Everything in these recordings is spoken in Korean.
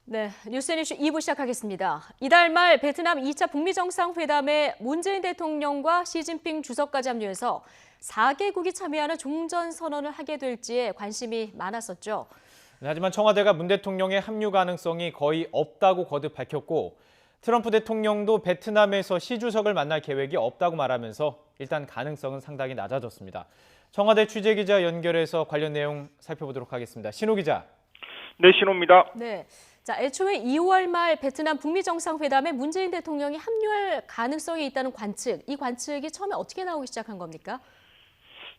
네, 뉴스앤이슈 2부 시작하겠습니다. 이달 말 베트남 2차 북미 정상회담에 문재인 대통령과 시진핑 주석까지 합류해서 4개국이 참여하는 종전선언을 하게 될지에 관심이 많았었죠. 네, 하지만 청와대가 문 대통령의 합류 가능성이 거의 없다고 거듭 밝혔고 트럼프 대통령도 베트남에서 시 주석을 만날 계획이 없다고 말하면서 일단 가능성은 상당히 낮아졌습니다. 청와대 취재기자 연결해서 관련 내용 살펴보도록 하겠습니다. 신호 기자. 네, 신호입니다. 네, 자, 애초에 2월 말 베트남 북미 정상회담에 문재인 대통령이 합류할 가능성이 있다는 관측, 이 관측이 처음에 어떻게 나오기 시작한 겁니까?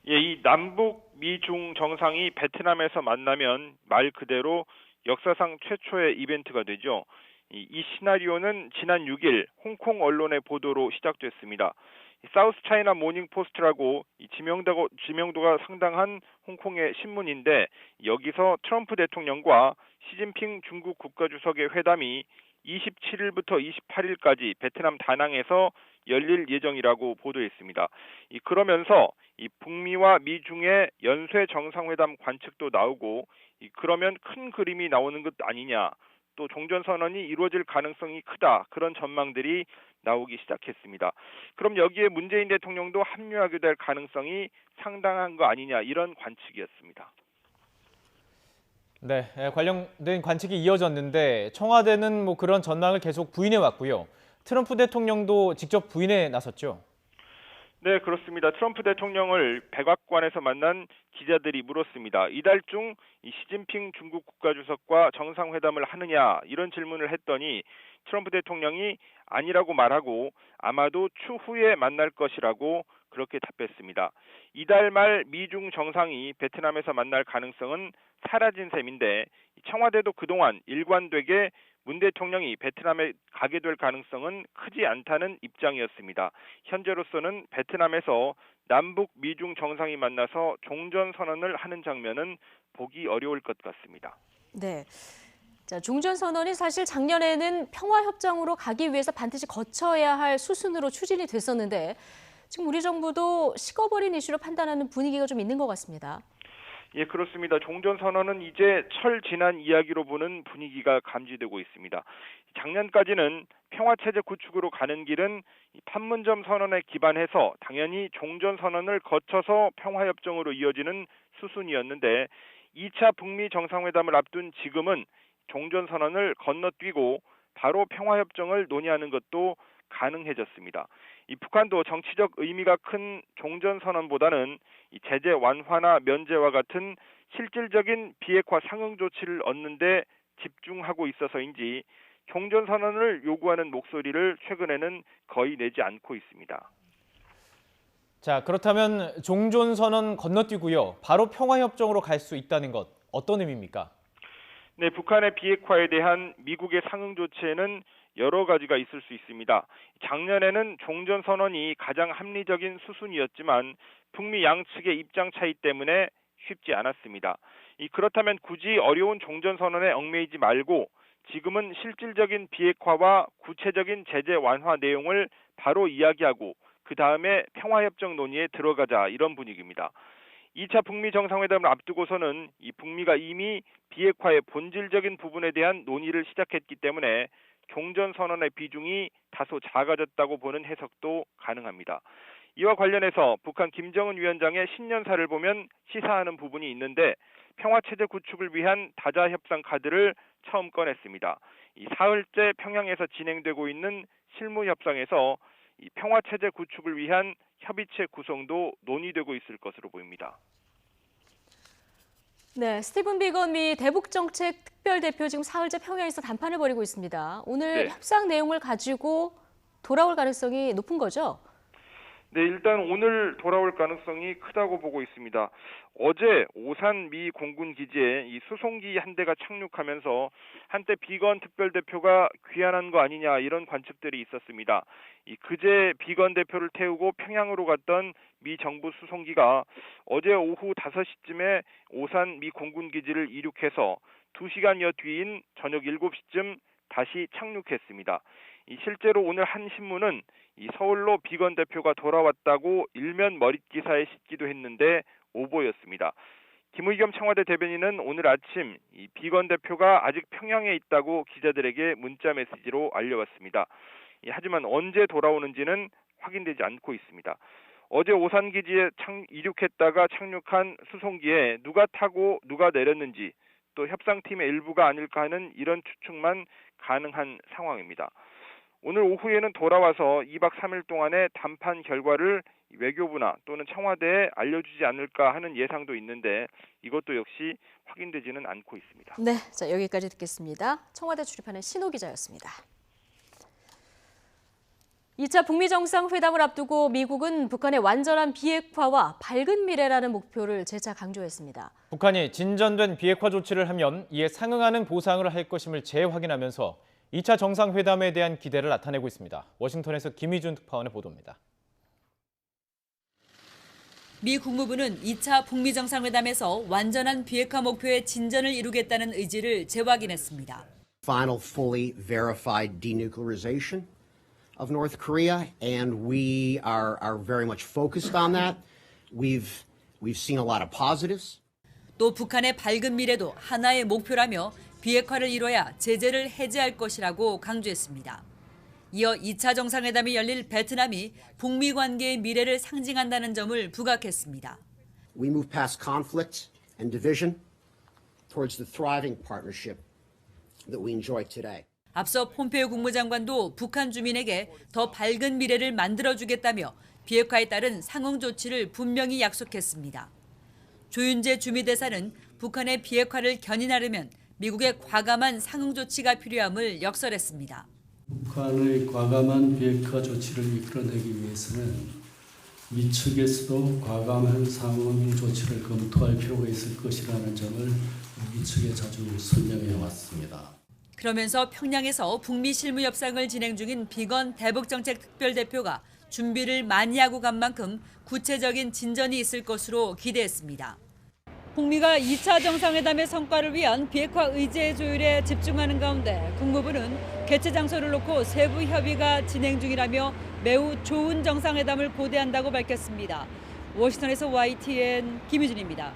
예, 이 남북 미중 정상이 베트남에서 만나면 말 그대로 역사상 최초의 이벤트가 되죠. 이 시나리오는 지난 6일 홍콩 언론의 보도로 시작됐습니다. 사우스 차이나 모닝 포스트라고 지명도가 상당한 홍콩의 신문인데 여기서 트럼프 대통령과 시진핑 중국 국가주석의 회담이 27일부터 28일까지 베트남 다낭에서 열릴 예정이라고 보도했습니다. 그러면서 이 북미와 미중의 연쇄 정상회담 관측도 나오고 그러면 큰 그림이 나오는 것 아니냐. 또 종전선언이 이루어질 가능성이 크다. 그런 전망들이 나오기 시작했습니다. 그럼 여기에 문재인 대통령도 합류하게 될 가능성이 상당한 거 아니냐 이런 관측이었습니다. 네, 관련된 관측이 이어졌는데 청와대는 그런 전망을 계속 부인해 왔고요. 트럼프 대통령도 직접 부인해 나섰죠. 네, 그렇습니다. 트럼프 대통령을 백악관에서 만난 기자들이 물었습니다. 이달 중 시진핑 중국 국가주석과 정상회담을 하느냐 이런 질문을 했더니 트럼프 대통령이 아니라고 말하고 아마도 추후에 만날 것이라고 그렇게 답했습니다. 이달 말 미중 정상이 베트남에서 만날 가능성은 사라진 셈인데 청와대도 그동안 일관되게 문 대통령이 베트남에 가게 될 가능성은 크지 않다는 입장이었습니다. 현재로서는 베트남에서 남북 미중 정상이 만나서 종전선언을 하는 장면은 보기 어려울 것 같습니다. 네. 자, 종전선언이 사실 작년에는 평화협정으로 가기 위해서 반드시 거쳐야 할 수순으로 추진이 됐었는데 지금 우리 정부도 식어버린 이슈로 판단하는 분위기가 좀 있는 것 같습니다. 예, 그렇습니다. 종전선언은 이제 철 지난 이야기로 보는 분위기가 감지되고 있습니다. 작년까지는 평화체제 구축으로 가는 길은 판문점 선언에 기반해서 당연히 종전선언을 거쳐서 평화협정으로 이어지는 수순이었는데 2차 북미 정상회담을 앞둔 지금은 종전선언을 건너뛰고 바로 평화협정을 논의하는 것도 가능해졌습니다. 이 북한도 정치적 의미가 큰 종전선언보다는 이 제재 완화나 면제와 같은 실질적인 비핵화 상응 조치를 얻는 데 집중하고 있어서인지 종전선언을 요구하는 목소리를 최근에는 거의 내지 않고 있습니다. 자, 그렇다면 종전선언 건너뛰고요. 바로 평화협정으로 갈 수 있다는 것, 어떤 의미입니까? 네, 북한의 비핵화에 대한 미국의 상응 조치에는 여러 가지가 있을 수 있습니다. 작년에는 종전선언이 가장 합리적인 수순이었지만 북미 양측의 입장 차이 때문에 쉽지 않았습니다. 그렇다면 굳이 어려운 종전선언에 얽매이지 말고 지금은 실질적인 비핵화와 구체적인 제재 완화 내용을 바로 이야기하고 그 다음에 평화협정 논의에 들어가자 이런 분위기입니다. 2차 북미 정상회담을 앞두고서는 이 북미가 이미 비핵화의 본질적인 부분에 대한 논의를 시작했기 때문에 종전선언의 비중이 다소 작아졌다고 보는 해석도 가능합니다. 이와 관련해서 북한 김정은 위원장의 신년사를 보면 시사하는 부분이 있는데 평화체제 구축을 위한 다자협상 카드를 처음 꺼냈습니다. 이 사흘째 평양에서 진행되고 있는 실무협상에서 이 평화체제 구축을 위한 협의체 구성도 논의되고 있을 것으로 보입니다. 네, 스티븐 비건 미 대북정책 특별대표 지금 사흘째 평양에서 담판을 벌이고 있습니다. 오늘 네. 협상 내용을 가지고 돌아올 가능성이 높은 거죠? 네, 일단 오늘 돌아올 가능성이 크다고 보고 있습니다. 어제 오산 미 공군 기지에 이 수송기 한 대가 착륙하면서 한때 비건 특별대표가 귀환한 거 아니냐 이런 관측들이 있었습니다. 그제 비건 대표를 태우고 평양으로 갔던 미 정부 수송기가 어제 오후 5시쯤에 오산 미 공군 기지를 이륙해서 2시간여 뒤인 저녁 7시쯤 다시 착륙했습니다. 실제로 오늘 한 신문은 서울로 비건 대표가 돌아왔다고 일면 머릿 기사에 싣기도 했는데 오보였습니다. 김의겸 청와대 대변인은 오늘 아침 이 비건 대표가 아직 평양에 있다고 기자들에게 문자 메시지로 알려왔습니다. 하지만 언제 돌아오는지는 확인되지 않고 있습니다. 어제 오산 기지에 이륙했다가 착륙한 수송기에 누가 타고 누가 내렸는지 또 협상팀의 일부가 아닐까 하는 이런 추측만 가능한 상황입니다. 오늘 오후에는 돌아와서 2박 3일 동안의 담판 결과를 외교부나 또는 청와대에 알려주지 않을까 하는 예상도 있는데 이것도 역시 확인되지는 않고 있습니다. 네, 자 여기까지 듣겠습니다. 청와대 출입하는 신호 기자였습니다. 2차 북미 정상회담을 앞두고 미국은 북한의 완전한 비핵화와 밝은 미래라는 목표를 재차 강조했습니다. 북한이 진전된 비핵화 조치를 하면 이에 상응하는 보상을 할 것임을 재확인하면서 2차 정상회담에 대한 기대를 나타내고 있습니다. 워싱턴에서 김희준 특파원의 보도입니다. 미 국무부는 2차 북미 정상회담에서 완전한 비핵화 목표의 진전을 이루겠다는 의지를 재확인했습니다. Final fully verified denuclearization of North Korea, and we are very much focused on that. We've seen a lot of positives. 또 북한의 밝은 미래도 하나의 목표라며 비핵화를 이뤄야 제재를 해제할 것이라고 강조했습니다. 이어 2차 정상회담이 열릴 베트남이 북미 관계의 미래를 상징한다는 점을 부각했습니다. We move past conflict and division towards the thriving partnership that we enjoy today. 앞서 폼페이오 국무장관도 북한 주민에게 더 밝은 미래를 만들어주겠다며 비핵화에 따른 상응 조치를 분명히 약속했습니다. 조윤재 주미대사는 북한의 비핵화를 견인하려면 미국의 과감한 상응 조치가 필요함을 역설했습니다. 북한의 과감한 비핵화 조치를 이끌어내기 위해서는 미 측에서도 과감한 상응 조치를 검토할 필요가 있을 것이라는 점을 우리 측에 자주 설명해 왔습니다. 그러면서 평양에서 북미 실무 협상을 진행 중인 비건 대북정책 특별대표가 준비를 많이 하고 간 만큼 구체적인 진전이 있을 것으로 기대했습니다. 북미가 2차 정상회담의 성과를 위한 비핵화 의제 조율에 집중하는 가운데 국무부는 개최 장소를 놓고 세부 협의가 진행 중이라며 매우 좋은 정상회담을 고대한다고 밝혔습니다. 워싱턴에서 YTN 김유진입니다.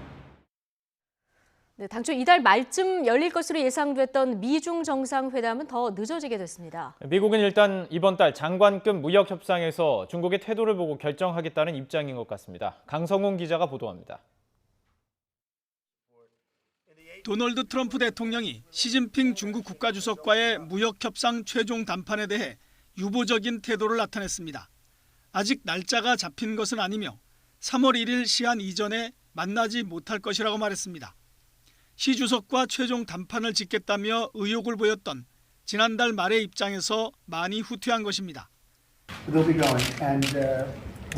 네, 당초 이달 말쯤 열릴 것으로 예상됐던 미중 정상회담은 더 늦어지게 됐습니다. 미국은 일단 이번 달 장관급 무역 협상에서 중국의 태도를 보고 결정하겠다는 입장인 것 같습니다. 강성훈 기자가 보도합니다. 도널드 트럼프 대통령이 시진핑 중국 국가주석과의 무역협상 최종 담판에 대해 유보적인 태도를 나타냈습니다. 아직 날짜가 잡힌 것은 아니며 3월 1일 시한 이전에 만나지 못할 것이라고 말했습니다. 시 주석과 최종 담판을 짓겠다며 의욕을 보였던 지난달 말의 입장에서 많이 후퇴한 것입니다. They'll be going, and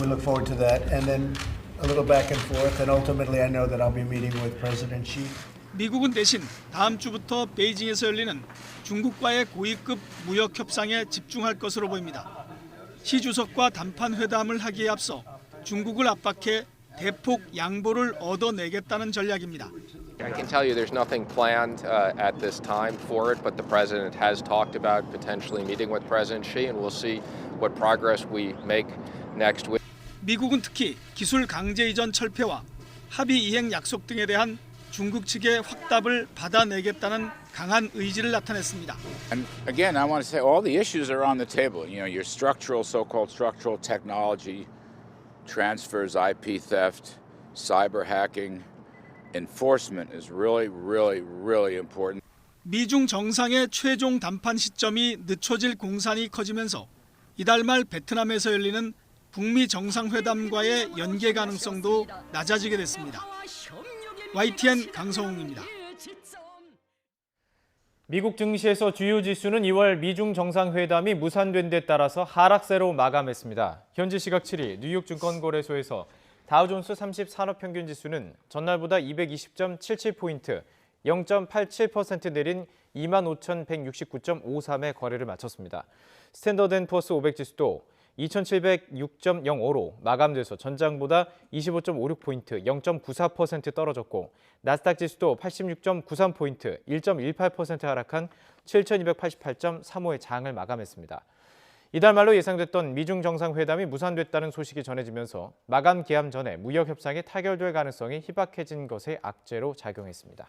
we look forward to that. And then a little back and forth, and ultimately, I know that I'll be meeting with President Xi. 미국은 대신 다음 주부터 베이징에서 열리는 중국과의 고위급 무역 협상에 집중할 것으로 보입니다. 시 주석과 담판 회담을 하기에 앞서 중국을 압박해 대폭 양보를 얻어내겠다는 전략입니다. I can tell you there's nothing planned at this time for it, but the president has talked about potentially meeting with President Xi, and we'll see what progress we make next week. 미국은 특히 기술 강제 이전 철폐와 합의 이행 약속 등에 대한 중국 측의 확답을 받아내겠다는 강한 의지를 나타냈습니다. And again, I want to say all the issues are on the table. You know, your structural, so-called structural technology transfers, IP theft, cyber hacking. Enforcement is really important. 미중 정상의 최종 담판 시점이 늦춰질 공산이 커지면서 이달 말 베트남에서 열리는 북미 정상회담과의 연계 가능성도 낮아지게 됐습니다. YTN 강성웅입니다. 미국 증시에서 주요 지수는 2월 미중 정상회담이 무산된 데 따라서 하락세로 마감했습니다. 현지 시각 7일 뉴욕 증권거래소에서 다우존스 30 산업평균지수는 전날보다 220.77포인트, 0.87% 내린 25,169.53의 거래를 마쳤습니다. 스탠더드앤푸어스 500지수도 2,706.05로 마감돼서 전장보다 25.56포인트, 0.94% 떨어졌고 나스닥 지수도 86.93포인트, 1.18% 하락한 7,288.35의 장을 마감했습니다. 이달 말로 예상됐던 미중 정상회담이 무산됐다는 소식이 전해지면서 마감 기한 전에 무역 협상이 타결될 가능성이 희박해진 것의 악재로 작용했습니다.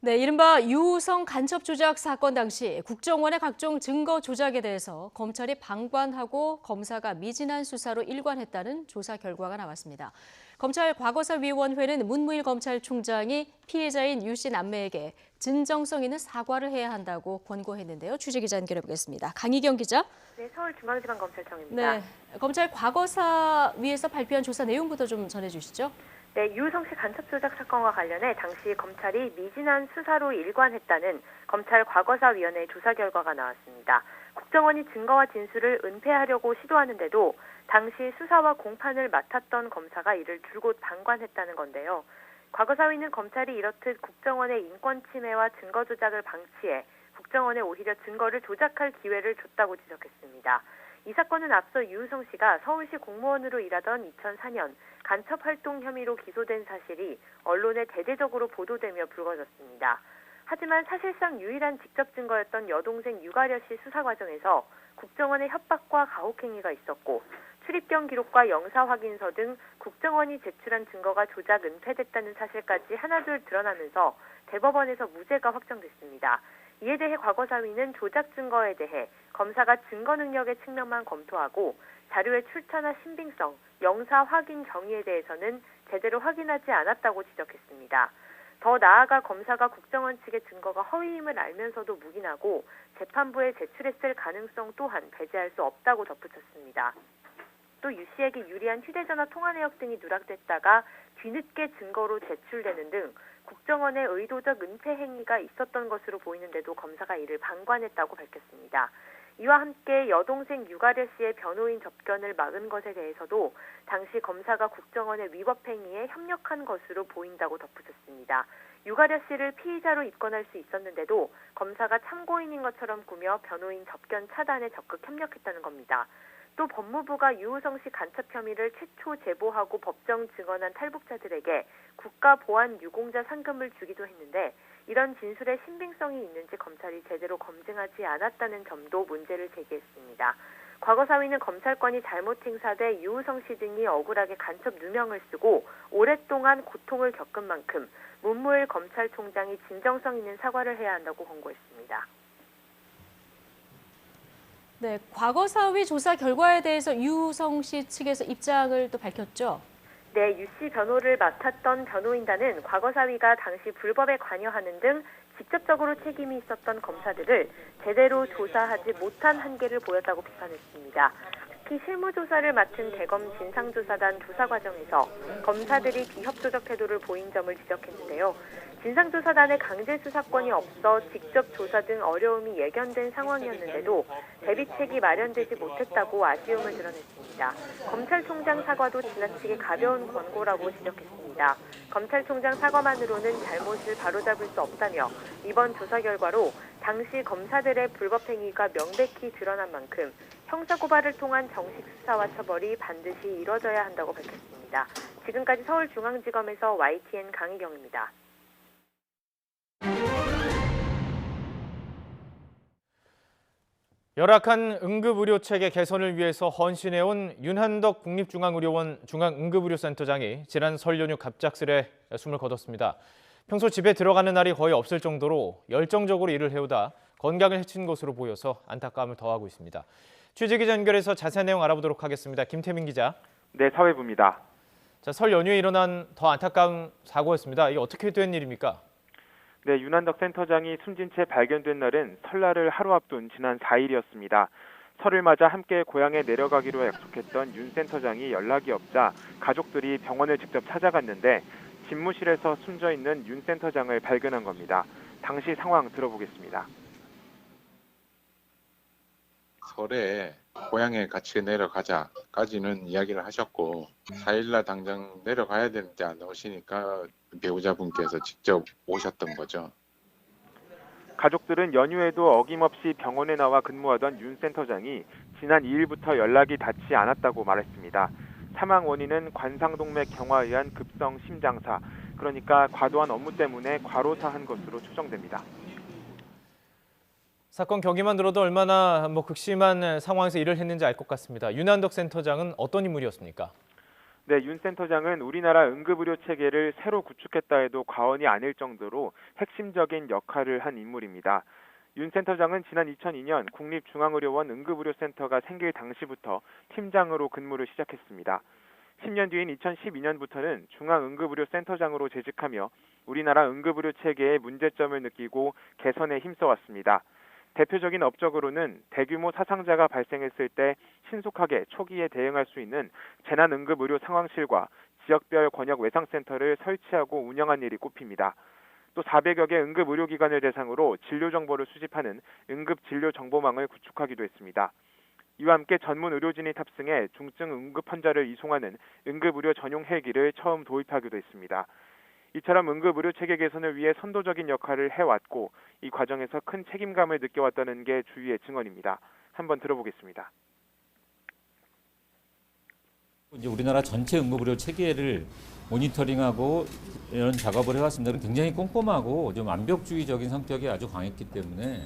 네, 이른바 유우성 간첩 조작 사건 당시 국정원의 각종 증거 조작에 대해서 검찰이 방관하고 검사가 미진한 수사로 일관했다는 조사 결과가 나왔습니다. 검찰 과거사위원회는 문무일 검찰총장이 피해자인 유 씨 남매에게 진정성 있는 사과를 해야 한다고 권고했는데요. 취재기자 연결해보겠습니다. 강희경 기자. 네, 서울중앙지방검찰청입니다. 네, 검찰 과거사위에서 발표한 조사 내용부터 좀 전해주시죠. 네, 유우성 씨 간첩 조작 사건과 관련해 당시 검찰이 미진한 수사로 일관했다는 검찰 과거사위원회 조사 결과가 나왔습니다. 국정원이 증거와 진술을 은폐하려고 시도하는데도 당시 수사와 공판을 맡았던 검사가 이를 줄곧 방관했다는 건데요. 과거사위는 검찰이 이렇듯 국정원의 인권 침해와 증거 조작을 방치해 국정원에 오히려 증거를 조작할 기회를 줬다고 지적했습니다. 이 사건은 앞서 유우성 씨가 서울시 공무원으로 일하던 2004년 간첩 활동 혐의로 기소된 사실이 언론에 대대적으로 보도되며 불거졌습니다. 하지만 사실상 유일한 직접 증거였던 여동생 유가려 씨 수사 과정에서 국정원의 협박과 가혹행위가 있었고 출입경 기록과 영사 확인서 등 국정원이 제출한 증거가 조작 은폐됐다는 사실까지 하나둘 드러나면서 대법원에서 무죄가 확정됐습니다. 이에 대해 과거사위는 조작 증거에 대해 검사가 증거 능력의 측면만 검토하고 자료의 출처나 신빙성, 영사 확인 정의에 대해서는 제대로 확인하지 않았다고 지적했습니다. 더 나아가 검사가 국정원 측의 증거가 허위임을 알면서도 묵인하고 재판부에 제출했을 가능성 또한 배제할 수 없다고 덧붙였습니다. 또 유 씨에게 유리한 휴대전화 통화 내역 등이 누락됐다가 뒤늦게 증거로 제출되는 등 국정원의 의도적 은폐 행위가 있었던 것으로 보이는데도 검사가 이를 방관했다고 밝혔습니다. 이와 함께 여동생 유가려 씨의 변호인 접견을 막은 것에 대해서도 당시 검사가 국정원의 위법 행위에 협력한 것으로 보인다고 덧붙였습니다. 유가려 씨를 피의자로 입건할 수 있었는데도 검사가 참고인인 것처럼 꾸며 변호인 접견 차단에 적극 협력했다는 겁니다. 또 법무부가 유우성 씨 간첩 혐의를 최초 제보하고 법정 증언한 탈북자들에게 국가보안 유공자 상금을 주기도 했는데 이런 진술의 신빙성이 있는지 검찰이 제대로 검증하지 않았다는 점도 문제를 제기했습니다. 과거사위는 검찰권이 잘못 행사돼 유우성 씨 등이 억울하게 간첩 누명을 쓰고 오랫동안 고통을 겪은 만큼 문무일 검찰총장이 진정성 있는 사과를 해야 한다고 권고했습니다. 네, 과거사위 조사 결과에 대해서 유우성 씨 측에서 입장을 또 밝혔죠. 네, 유 씨 변호를 맡았던 변호인단은 과거사위가 당시 불법에 관여하는 등 직접적으로 책임이 있었던 검사들을 제대로 조사하지 못한 한계를 보였다고 비판했습니다. 특히 실무조사를 맡은 대검 진상조사단 조사 과정에서 검사들이 비협조적 태도를 보인 점을 지적했는데요. 진상조사단의 강제수사권이 없어 직접 조사 등 어려움이 예견된 상황이었는데도 대비책이 마련되지 못했다고 아쉬움을 드러냈습니다. 검찰총장 사과도 지나치게 가벼운 권고라고 지적했습니다. 검찰총장 사과만으로는 잘못을 바로잡을 수 없다며 이번 조사 결과로 당시 검사들의 불법 행위가 명백히 드러난 만큼 형사고발을 통한 정식 수사와 처벌이 반드시 이뤄져야 한다고 밝혔습니다. 지금까지 서울중앙지검에서 YTN 강희경입니다. 열악한 응급의료체계 개선을 위해서 헌신해온 윤한덕 국립중앙의료원 중앙응급의료센터장이 지난 설 연휴 갑작스레 숨을 거뒀습니다. 평소 집에 들어가는 날이 거의 없을 정도로 열정적으로 일을 해오다 건강을 해친 것으로 보여서 안타까움을 더하고 있습니다. 취재기자 연결해서 자세한 내용 알아보도록 하겠습니다. 김태민 기자. 네, 사회부입니다. 자, 설 연휴에 일어난 더 안타까운 사고였습니다. 이게 어떻게 된 일입니까? 네, 윤한덕 센터장이 숨진 채 발견된 날은 설날을 하루 앞둔 지난 4일이었습니다. 설을 맞아 함께 고향에 내려가기로 약속했던 윤 센터장이 연락이 없자 가족들이 병원을 직접 찾아갔는데 집무실에서 숨져 있는 윤 센터장을 발견한 겁니다. 당시 상황 들어보겠습니다. 설에 고향에 같이 내려가자까지는 이야기를 하셨고 4일날 당장 내려가야 되는데 안 오시니까 배우자분께서 직접 오셨던 거죠. 가족들은 연휴에도 어김없이 병원에 나와 근무하던 윤 센터장이 지난 2일부터 연락이 닿지 않았다고 말했습니다. 사망 원인은 관상동맥 경화에 의한 급성 심장사, 그러니까 과도한 업무 때문에 과로사한 것으로 추정됩니다. 사건 경위만 들어도 얼마나 극심한 상황에서 일을 했는지 알 것 같습니다. 윤한덕 센터장은 어떤 인물이었습니까? 네, 윤 센터장은 우리나라 응급의료 체계를 새로 구축했다 해도 과언이 아닐 정도로 핵심적인 역할을 한 인물입니다. 윤 센터장은 지난 2002년 국립중앙의료원 응급의료센터가 생길 당시부터 팀장으로 근무를 시작했습니다. 10년 뒤인 2012년부터는 중앙응급의료센터장으로 재직하며 우리나라 응급의료 체계의 문제점을 느끼고 개선에 힘써왔습니다. 대표적인 업적으로는 대규모 사상자가 발생했을 때 신속하게 초기에 대응할 수 있는 재난응급의료 상황실과 지역별 권역외상센터를 설치하고 운영한 일이 꼽힙니다. 또 400여 개 응급의료기관을 대상으로 진료정보를 수집하는 응급진료정보망을 구축하기도 했습니다. 이와 함께 전문 의료진이 탑승해 중증 응급 환자를 이송하는 응급의료 전용 헬기를 처음 도입하기도 했습니다. 이처럼 응급의료 체계 개선을 위해 선도적인 역할을 해왔고 이 과정에서 큰 책임감을 느껴왔다는 게 주위의 증언입니다. 한번 들어보겠습니다. 이제 우리나라 전체 응급의료 체계를 모니터링하고 이런 작업을 해왔습니다. 굉장히 꼼꼼하고 좀 완벽주의적인 성격이 아주 강했기 때문에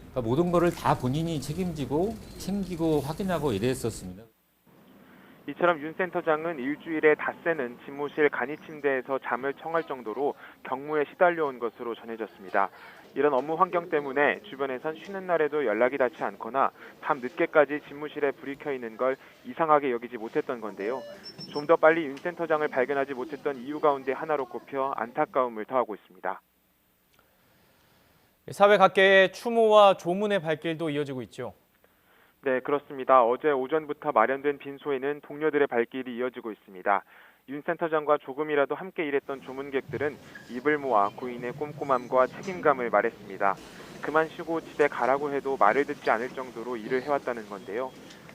그러니까 모든 거를 다 본인이 책임지고 챙기고 확인하고 이랬었습니다. 이처럼 윤 센터장은 일주일에 닷새는 집무실 간이 침대에서 잠을 청할 정도로 경무에 시달려온 것으로 전해졌습니다. 이런 업무 환경 때문에 주변에선 쉬는 날에도 연락이 닿지 않거나 밤 늦게까지 집무실에 불이 켜 있는 걸 이상하게 여기지 못했던 건데요. 좀 더 빨리 윤 센터장을 발견하지 못했던 이유 가운데 하나로 꼽혀 안타까움을 더하고 있습니다. 사회 각계의 추모와 조문의 발길도 이어지고 있죠. 네, 그렇습니다. 어제 오전부터 마련된 빈소에는 동료들의 발길이 이어지고 있습니다. 윤 센터장과 조금이라도 함께 일했던 조문객들은 입을 모아 고인의 꼼꼼함과 책임감을 말했습니다. 그만 쉬고 집에 가라고 해도 말을 듣지 않을 정도로 일을 해왔다는 건데요.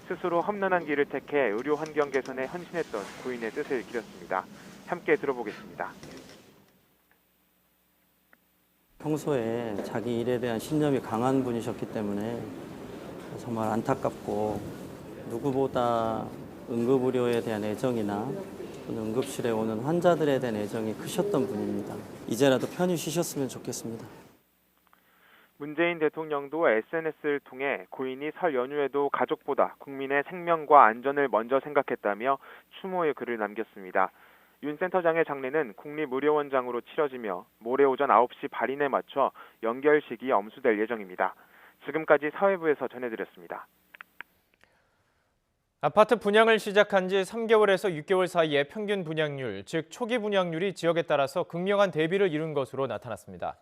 스스로 험난한 길을 택해 의료 환경 개선에 헌신했던 고인의 뜻을 기렸습니다. 함께 들어보겠습니다. 평소에 자기 일에 대한 신념이 강한 분이셨기 때문에 정말 안타깝고 누구보다 응급의료에 대한 애정이나 응급실에 오는 환자들에 대한 애정이 크셨던 분입니다. 이제라도 편히 쉬셨으면 좋겠습니다. 문재인 대통령도 SNS를 통해 고인이 설 연휴에도 가족보다 국민의 생명과 안전을 먼저 생각했다며 추모의 글을 남겼습니다. 윤 센터장의 장례는 국립의료원장으로 치러지며 모레 오전 9시 발인에 맞춰 연결식이 엄수될 예정입니다. 지금까지 사회부에서 전해드렸습니다. 아파트 분양을 시작한 지 3개월에서 6개월 사이에 평균 분양률, 즉 초기 분양률이 지역에 따라서 극명한 대비를 이룬 것으로 나타났습니다.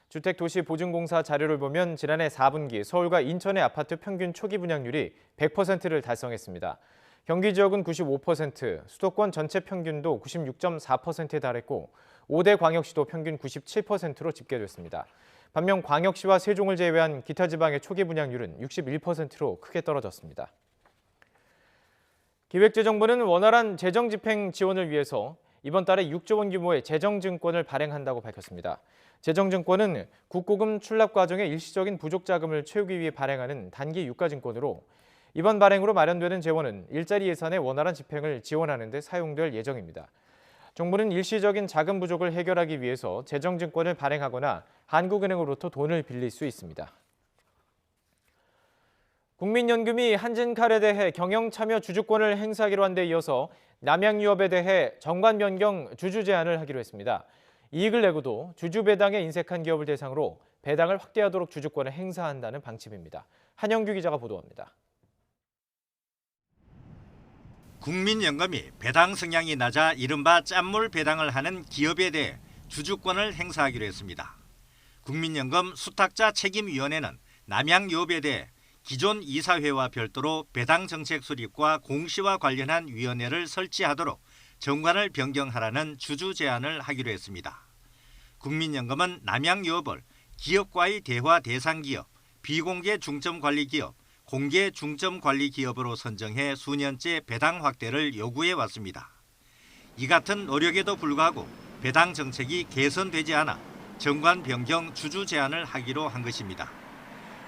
주택도시보증공사 자료를 보면 지난해 4분기 서울과 인천의 아파트 평균 초기 분양률이 100%를 달성했습니다. 경기 지역은 95%, 수도권 전체 평균도 96.4%에 달했고 5대 광역시도 평균 97%로 집계됐습니다. 반면 광역시와 세종을 제외한 기타 지방의 초기 분양률은 61%로 크게 떨어졌습니다. 기획재정부는 원활한 재정 집행 지원을 위해서 이번 달에 6조 원 규모의 재정증권을 발행한다고 밝혔습니다. 재정증권은 국고금 출납 과정의 일시적인 부족 자금을 채우기 위해 발행하는 단기 유가증권으로 이번 발행으로 마련되는 재원은 일자리 예산의 원활한 집행을 지원하는 데 사용될 예정입니다. 정부는 일시적인 자금 부족을 해결하기 위해서 재정증권을 발행하거나 한국은행으로부터 돈을 빌릴 수 있습니다. 국민연금이 한진칼에 대해 경영참여 주주권을 행사하기로 한 데 이어서 남양유업에 대해 정관 변경 주주 제한을 하기로 했습니다. 이익을 내고도 주주 배당에 인색한 기업을 대상으로 배당을 확대하도록 주주권을 행사한다는 방침입니다. 한영규 기자가 보도합니다. 국민연금이 배당 성향이 낮아 이른바 짠물 배당을 하는 기업에 대해 주주권을 행사하기로 했습니다. 국민연금 수탁자 책임위원회는 남양유업에 대해 기존 이사회와 별도로 배당 정책 수립과 공시와 관련한 위원회를 설치하도록 정관을 변경하라는 주주 제안을 하기로 했습니다. 국민연금은 남양유업을 기업과의 대화 대상 기업, 비공개 중점 관리 기업, 공개 중점 관리 기업으로 선정해 수년째 배당 확대를 요구해 왔습니다. 이 같은 노력에도 불구하고 배당 정책이 개선되지 않아 정관 변경 주주 제안을 하기로 한 것입니다.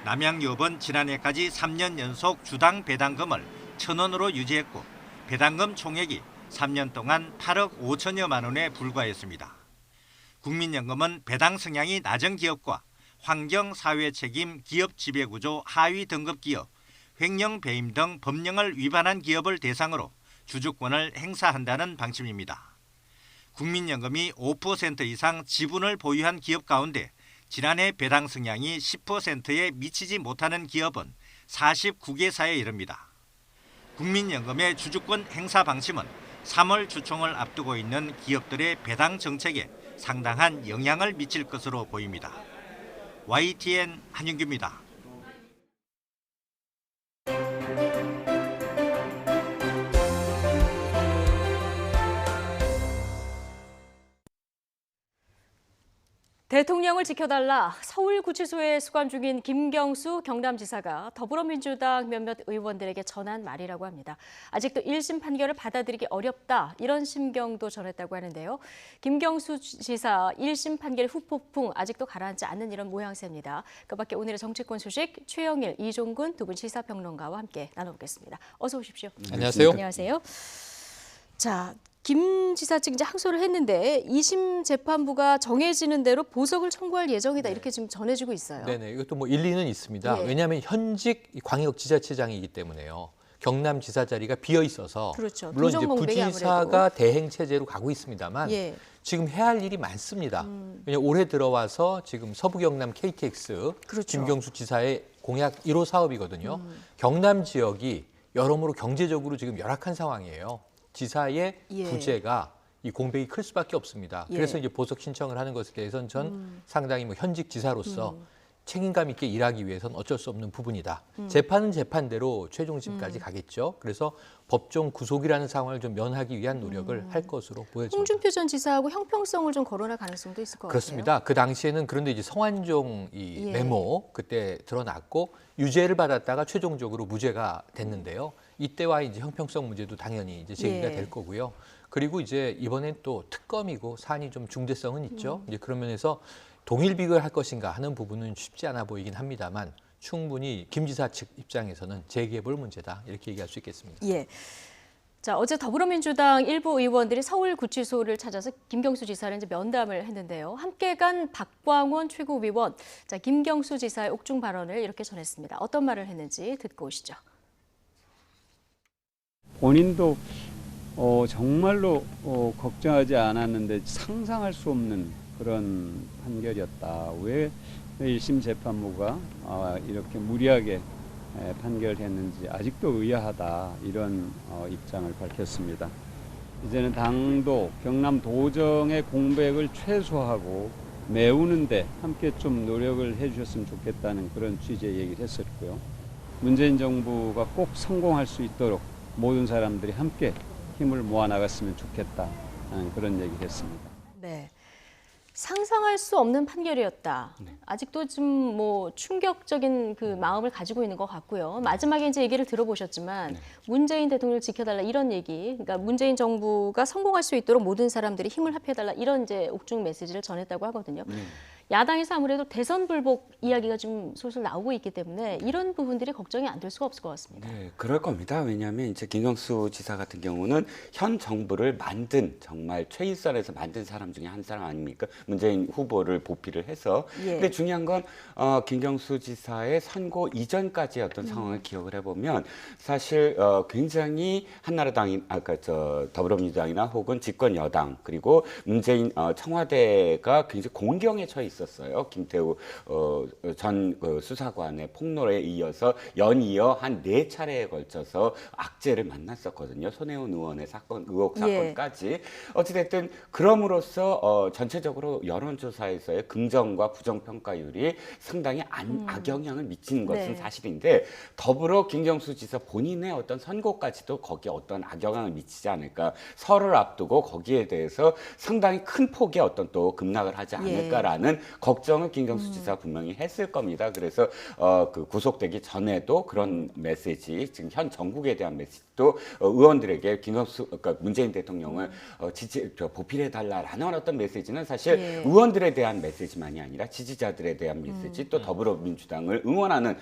남양유업은 지난해까지 3년 연속 주당 배당금을 1,000원으로 유지했고 배당금 총액이 3년 동안 8억 5천여만 원에 불과했습니다. 국민연금은 배당 성향이 낮은 기업과 환경, 사회 책임, 기업 지배구조, 하위 등급 기업, 횡령, 배임 등 법령을 위반한 기업을 대상으로 주주권을 행사한다는 방침입니다. 국민연금이 5% 이상 지분을 보유한 기업 가운데 지난해 배당 성향이 10%에 미치지 못하는 기업은 49개사에 이릅니다. 국민연금의 주주권 행사 방침은 3월 주총을 앞두고 있는 기업들의 배당 정책에 상당한 영향을 미칠 것으로 보입니다. YTN 한윤규입니다. 대통령을 지켜달라 서울구치소에 수감 중인 김경수 경남지사가 더불어민주당 몇몇 의원들에게 전한 말이라고 합니다. 아직도 1심 판결을 받아들이기 어렵다 이런 심경도 전했다고 하는데요. 김경수 지사 1심 판결 후폭풍 아직도 가라앉지 않는 이런 모양새입니다. 그밖에 오늘의 정치권 소식 최영일, 이종근 두 분 시사평론가와 함께 나눠보겠습니다. 어서 오십시오. 안녕하세요. 안녕하세요. 자, 김 지사 측 이제 항소를 했는데 2심 재판부가 정해지는 대로 보석을 청구할 예정이다 이렇게 지금 전해지고 있어요. 네네, 이것도 뭐 일리는 있습니다. 예. 왜냐하면 현직 광역지자체장이기 때문에요. 경남지사 자리가 비어 있어서 그렇죠. 물론 이제 동정공백이 부지사가 아무래도. 대행 체제로 가고 있습니다만 예. 지금 해야 할 일이 많습니다. 왜냐하면 올해 들어와서 지금 서부경남 KTX 그렇죠. 김경수 지사의 공약 1호 사업이거든요. 경남 지역이 여러모로 경제적으로 지금 열악한 상황이에요. 지사의 예. 부재가 이 공백이 클 수밖에 없습니다. 예. 그래서 이제 보석 신청을 하는 것에 대해서는 전 상당히 뭐 현직 지사로서 책임감 있게 일하기 위해서는 어쩔 수 없는 부분이다. 재판은 재판대로 최종심까지 가겠죠. 그래서 법정 구속이라는 상황을 좀 면하기 위한 노력을 할 것으로 보여집니다. 홍준표 전 지사하고 형평성을 좀 거론할 가능성도 있을 것 그렇습니다. 같아요. 그 당시에는 그런데 이제 성완종 이 예. 메모 그때 드러났고 유죄를 받았다가 최종적으로 무죄가 됐는데요. 이때와 이제 형평성 문제도 당연히 이제 제기가 예. 될 거고요. 그리고 이제 이번엔 또 특검이고 사안이 좀 중대성은 있죠. 이제 그런 면에서 동일 비교할 것인가 하는 부분은 쉽지 않아 보이긴 합니다만 충분히 김 지사 측 입장에서는 제기해볼 문제다 이렇게 얘기할 수 있겠습니다. 예. 자, 어제 더불어민주당 일부 의원들이 서울구치소를 찾아서 김경수 지사를 이제 면담을 했는데요. 함께 간 박광원 최고위원, 자, 김경수 지사의 옥중 발언을 이렇게 전했습니다. 어떤 말을 했는지 듣고 오시죠. 본인도 정말로 걱정하지 않았는데 상상할 수 없는 그런 판결이었다. 왜 1심 재판부가 이렇게 무리하게 판결했는지 아직도 의아하다. 이런 입장을 밝혔습니다. 이제는 당도 경남 도정의 공백을 최소화하고 메우는데 함께 좀 노력을 해주셨으면 좋겠다는 그런 취지의 얘기를 했었고요. 문재인 정부가 꼭 성공할 수 있도록 모든 사람들이 함께 힘을 모아 나갔으면 좋겠다는 그런 얘기를 했습니다. 네. 상상할 수 없는 판결이었다. 아직도 좀 뭐 충격적인 그 마음을 가지고 있는 것 같고요. 마지막에 이제 얘기를 들어보셨지만 문재인 대통령을 지켜달라 이런 얘기, 그러니까 문재인 정부가 성공할 수 있도록 모든 사람들이 힘을 합해달라 이런 이제 옥중 메시지를 전했다고 하거든요. 야당에서 아무래도 대선 불복 이야기가 좀 솔솔 나오고 있기 때문에 이런 부분들이 걱정이 안 될 수가 없을 것 같습니다. 네, 그럴 겁니다. 왜냐하면 이제 김경수 지사 같은 경우는 현 정부를 만든 정말 최일선에서 만든 사람 중에 한 사람 아닙니까? 문재인 후보를 보필을 해서. 예. 근데 중요한 건 김경수 지사의 선고 이전까지의 어떤 상황을 기억을 해보면 사실 굉장히 한나라당이 아까 더불어민주당이나 혹은 집권 여당 그리고 문재인 청와대가 굉장히 공경에 처해 있었어요. 김태우 전 수사관의 폭로에 이어서 연이어 한 4차례에 걸쳐서 악재를 만났었거든요. 손혜원 의원의 의혹 사건까지. 어찌됐든 그럼으로써 전체적으로 여론조사에서의 긍정과 부정 평가율이 상당히 악영향을 미치는 것은 네. 사실인데 더불어 김경수 지사 본인의 어떤 선고까지도 거기에 어떤 악영향을 미치지 않을까. 설을 앞두고 거기에 대해서 상당히 큰 폭의 어떤 또 급락을 하지 않을까라는 걱정을 김경수 지사가 분명히 했을 겁니다. 그래서 그 구속되기 전에도 그런 메시지, 지금 현 정국에 대한 메시지도 의원들에게 그러니까 문재인 대통령을 보필해달라라는 어떤 메시지는 사실 예. 의원들에 대한 메시지만이 아니라 지지자들에 대한 메시지, 또 더불어민주당을 응원하는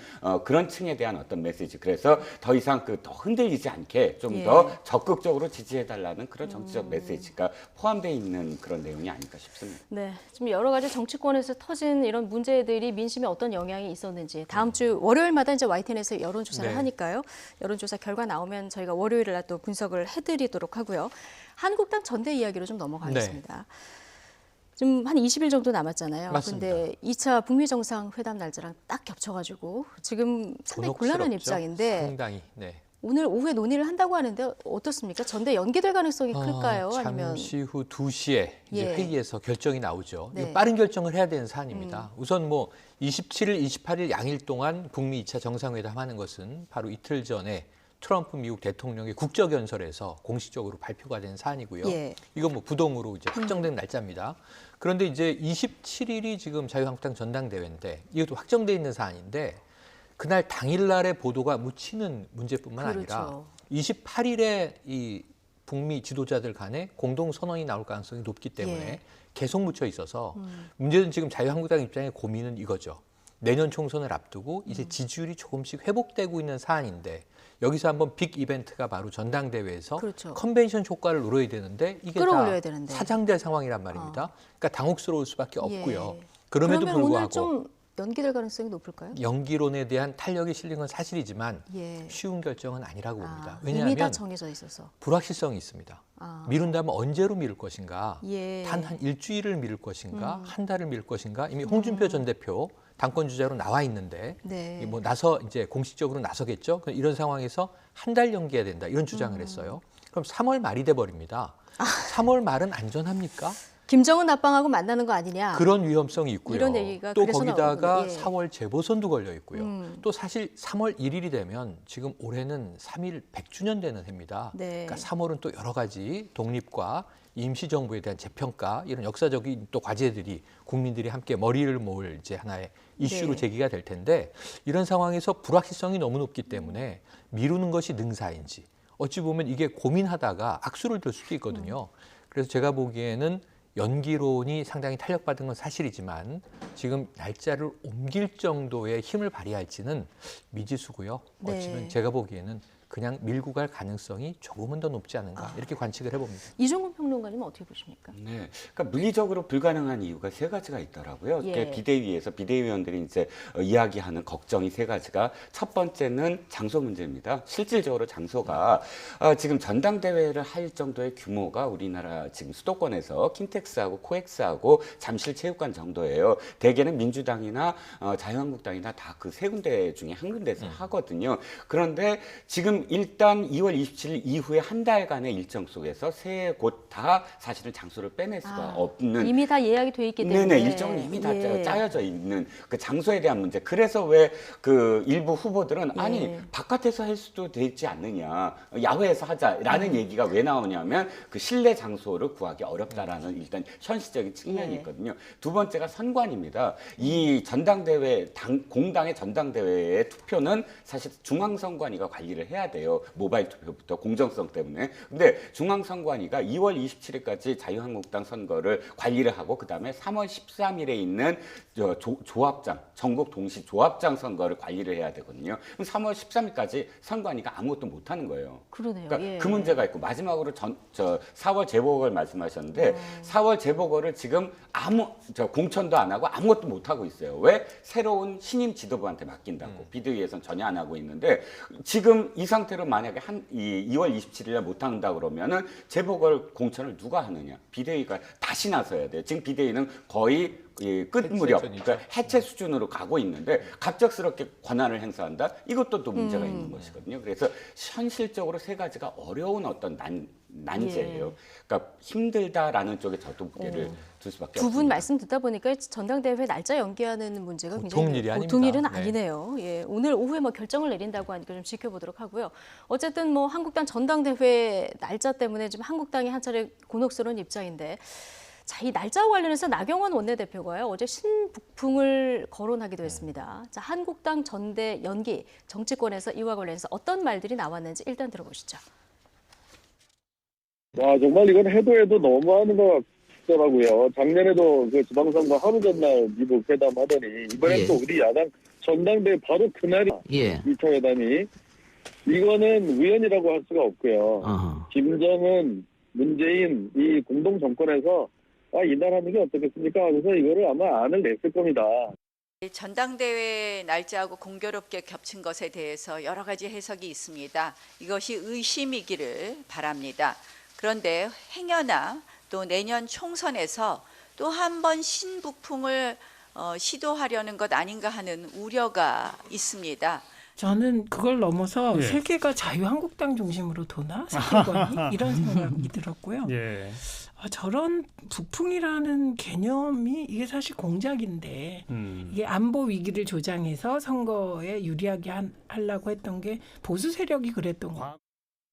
그런 층에 대한 어떤 메시지. 그래서 더 이상 더 흔들리지 않게 좀 더 예. 적극적으로 지지해달라는 그런 정치적 메시지가 포함되어 있는 그런 내용이 아닐까 싶습니다. 네, 좀 여러 가지 정치권의 정권에서 터진 이런 문제들이 민심에 어떤 영향이 있었는지 다음 주 월요일마다 이제 YTN에서 여론조사를 네. 하니까요. 여론조사 결과 나오면 저희가 월요일에 또 분석을 해드리도록 하고요. 한국당 전대 이야기로 좀 넘어가겠습니다. 지금 한 20일 정도 남았잖아요. 맞습니다. 근데 2차 북미 정상회담 날짜랑 딱 겹쳐가지고 지금 상당히 곤란한 곤혹스럽죠. 입장인데 상당히. 네. 오늘 오후에 논의를 한다고 하는데 어떻습니까? 전대 연기될 가능성이 클까요? 아니면 잠시 후 2시에 이제 예. 회의에서 결정이 나오죠. 네. 이거 빠른 결정을 해야 되는 사안입니다. 우선 뭐 27일, 28일 양일 동안 북미 2차 정상회담 하는 것은 바로 이틀 전에 트럼프 미국 대통령의 국적연설에서 공식적으로 발표가 된 사안이고요. 예. 이건 뭐 부동으로 이제 확정된 날짜입니다. 그런데 이제 27일이 지금 자유한국당 전당대회인데 이것도 확정돼 있는 사안인데 그날 당일날의 보도가 묻히는 문제뿐만 아니라 그렇죠. 28일에 이 북미 지도자들 간에 공동 선언이 나올 가능성이 높기 때문에 예. 계속 묻혀 있어서 문제는 지금 자유한국당 입장의 고민은 이거죠. 내년 총선을 앞두고 이제 지지율이 조금씩 회복되고 있는 사안인데 여기서 한번 빅 이벤트가 바로 전당대회에서 그렇죠. 컨벤션 효과를 노려야 되는데 이게 끌어올려야 다 되는데. 사장될 상황이란 말입니다. 그러니까 당혹스러울 수밖에 없고요. 예. 그럼에도 그러면 오늘 불구하고 좀 연기될 가능성이 높을까요? 연기론에 대한 탄력이 실린 건 사실이지만 예. 쉬운 결정은 아니라고 봅니다. 이미 다 왜냐하면 정해져 있어서. 불확실성이 있습니다. 미룬다면 언제로 미룰 것인가? 예. 단 한 일주일을 미룰 것인가? 한 달을 미룰 것인가? 이미 홍준표 전 대표 당권 주자로 나와 있는데 네. 뭐 이제 공식적으로 나서겠죠. 이런 상황에서 한 달 연기해야 된다 이런 주장을 했어요. 그럼 3월 말이 돼 버립니다. 3월 말은 안전합니까? 김정은 합방하고 만나는 거 아니냐? 그런 위험성이 있고요. 이런 얘기가 또 그래서 거기다가 나오거든요. 예. 4월 재보선도 걸려 있고요. 또 사실 3월 1일이 되면 지금 올해는 3.1 100주년 되는 해입니다. 네. 그러니까 3월은 또 여러 가지 독립과 임시정부에 대한 재평가 이런 역사적인 또 과제들이 국민들이 함께 머리를 모을 이제 하나의 이슈로 네. 제기가 될 텐데 이런 상황에서 불확실성이 너무 높기 때문에 미루는 것이 능사인지 어찌 보면 이게 고민하다가 악수를 들 수도 있거든요. 그래서 제가 보기에는 연기론이 상당히 탄력받은 건 사실이지만 지금 날짜를 옮길 정도의 힘을 발휘할지는 미지수고요. 네. 어찌면 제가 보기에는 그냥 밀고 갈 가능성이 조금은 더 높지 않은가 이렇게 관측을 해봅니다. 이종근 평론가님은 어떻게 보십니까? 네, 그러니까 물리적으로 불가능한 이유가 세 가지가 있더라고요. 예. 그러니까 비대위에서 비대위원들이 이제 이야기하는 걱정이 세 가지가 첫 번째는 장소 문제입니다. 실질적으로 장소가 지금 전당대회를 할 정도의 규모가 우리나라 지금 수도권에서 킨텍스하고 코엑스하고 잠실체육관 정도예요. 대개는 민주당이나 자유한국당이나 다 그 세 군데 중에 한 군데에서 하거든요. 그런데 지금 일단 2월 27일 이후에 한 달간의 일정 속에서 세 곳 다 사실은 장소를 빼낼 수가 없는 이미 다 예약이 돼 있기 때문에. 네네, 일정은 이미 다 예. 짜여져 있는 그 장소에 대한 문제. 그래서 왜 그 일부 후보들은 아니 바깥에서 할 수도 되지 않느냐, 야외에서 하자라는 얘기가 왜 나오냐면 그 실내 장소를 구하기 어렵다라는 일단 현실적인 측면이 있거든요. 두 번째가 선관입니다. 이 전당대회 공당의 전당대회의 투표는 사실 중앙선관위가 관리를 해야 돼요. 모바일 투표부터 공정성 때문에. 근데 중앙선관위가 2월 27일까지 자유한국당 선거를 관리를 하고 그다음에 3월 13일에 있는 조합장, 전국 동시 조합장 선거를 관리를 해야 되거든요. 그럼 3월 13일까지 선관위가 아무것도 못 하는 거예요. 그러네요. 그러니까 예. 그 문제가 있고 마지막으로 4월 재보궐 말씀하셨는데 4월 재보궐을 지금 공천도 안 하고 아무것도 못 하고 있어요. 왜? 새로운 신임 지도부한테 맡긴다고. 비대위에서는 전혀 안 하고 있는데 지금 이 상태로 만약에 2월 27일에 못 한다 그러면은 재보궐 공천을 누가 하느냐? 비대위가 다시 나서야 돼요. 지금 비대위는 거의 끝 무렵, 그러니까 해체 수준으로 가고 있는데 갑작스럽게 권한을 행사한다? 이것도 또 문제가 있는 것이거든요. 그래서 현실적으로 세 가지가 어려운 어떤 난제예요. 그러니까 힘들다라는 쪽에 저도 무게를 둘 수밖에 없습니다. 두 분 말씀 듣다 보니까 전당대회 날짜 연기하는 문제가 보통 굉장히 일이 보통 일은 아닙니다. 아니네요. 예, 오늘 오후에 결정을 내린다고 하니까 좀 지켜보도록 하고요. 어쨌든 한국당 전당대회 날짜 때문에 지금 한국당이 한 차례 곤혹스러운 입장인데, 자, 이 날짜와 관련해서 나경원 원내대표가요 어제 신북풍을 거론하기도 했습니다. 자, 한국당 전대 연기 정치권에서 이와 관련해서 어떤 말들이 나왔는지 일단 들어보시죠. 와, 정말 이건 해도 너무하는 것 같더라고요. 작년에도 그 지방선거 하루 전날 미국 회담하더니 이번엔 또 우리 야당 전당대회 바로 그날이 2차 회담이. 이거는 우연이라고 할 수가 없고요. 김정은, 문재인 이 공동 정권에서 이날 하는 게 어떻겠습니까? 그래서 이거를 아마 안을 냈을 겁니다. 전당대회 날짜하고 공교롭게 겹친 것에 대해서 여러 가지 해석이 있습니다. 이것이 의심이기를 바랍니다. 그런데 행여나 또 내년 총선에서 또 한 번 신북풍을 시도하려는 것 아닌가 하는 우려가 있습니다. 저는 그걸 넘어서 세계가 자유한국당 중심으로 도나? 세계관이? 이런 생각이 들었고요. 저런 북풍이라는 개념이 이게 사실 공작인데 이게 안보 위기를 조장해서 선거에 유리하게 하려고 했던 게 보수 세력이 그랬던 거예요.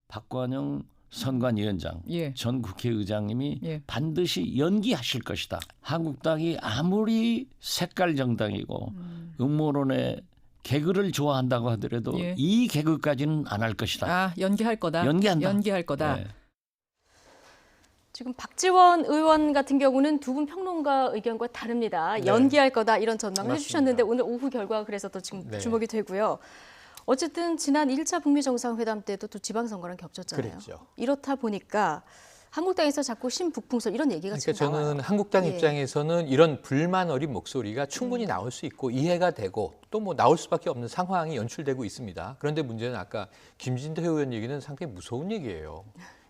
박관영 선관위원장, 전 국회의장님이 반드시 연기하실 것이다. 한국당이 아무리 색깔 정당이고 음모론에 개그를 좋아한다고 하더라도 이 개그까지는 안 할 것이다. 연기할 거다. 연기할 거다. 지금 박지원 의원 같은 경우는 두 분 평론가 의견과 다릅니다. 연기할 거다 이런 전망을 해주셨는데 오늘 오후 결과가 그래서 또 지금 주목이 되고요. 어쨌든 지난 1차 북미 정상회담 때도 또 지방선거랑 겹쳤잖아요. 그랬죠. 이렇다 보니까 한국당에서 자꾸 신북풍설 이런 얘기가 그러니까 지금 나와요. 저는 한국당 입장에서는 이런 불만 어린 목소리가 충분히 나올 수 있고 이해가 되고 또 뭐 나올 수밖에 없는 상황이 연출되고 있습니다. 그런데 문제는 아까 김진태 의원 얘기는 상당히 무서운 얘기예요.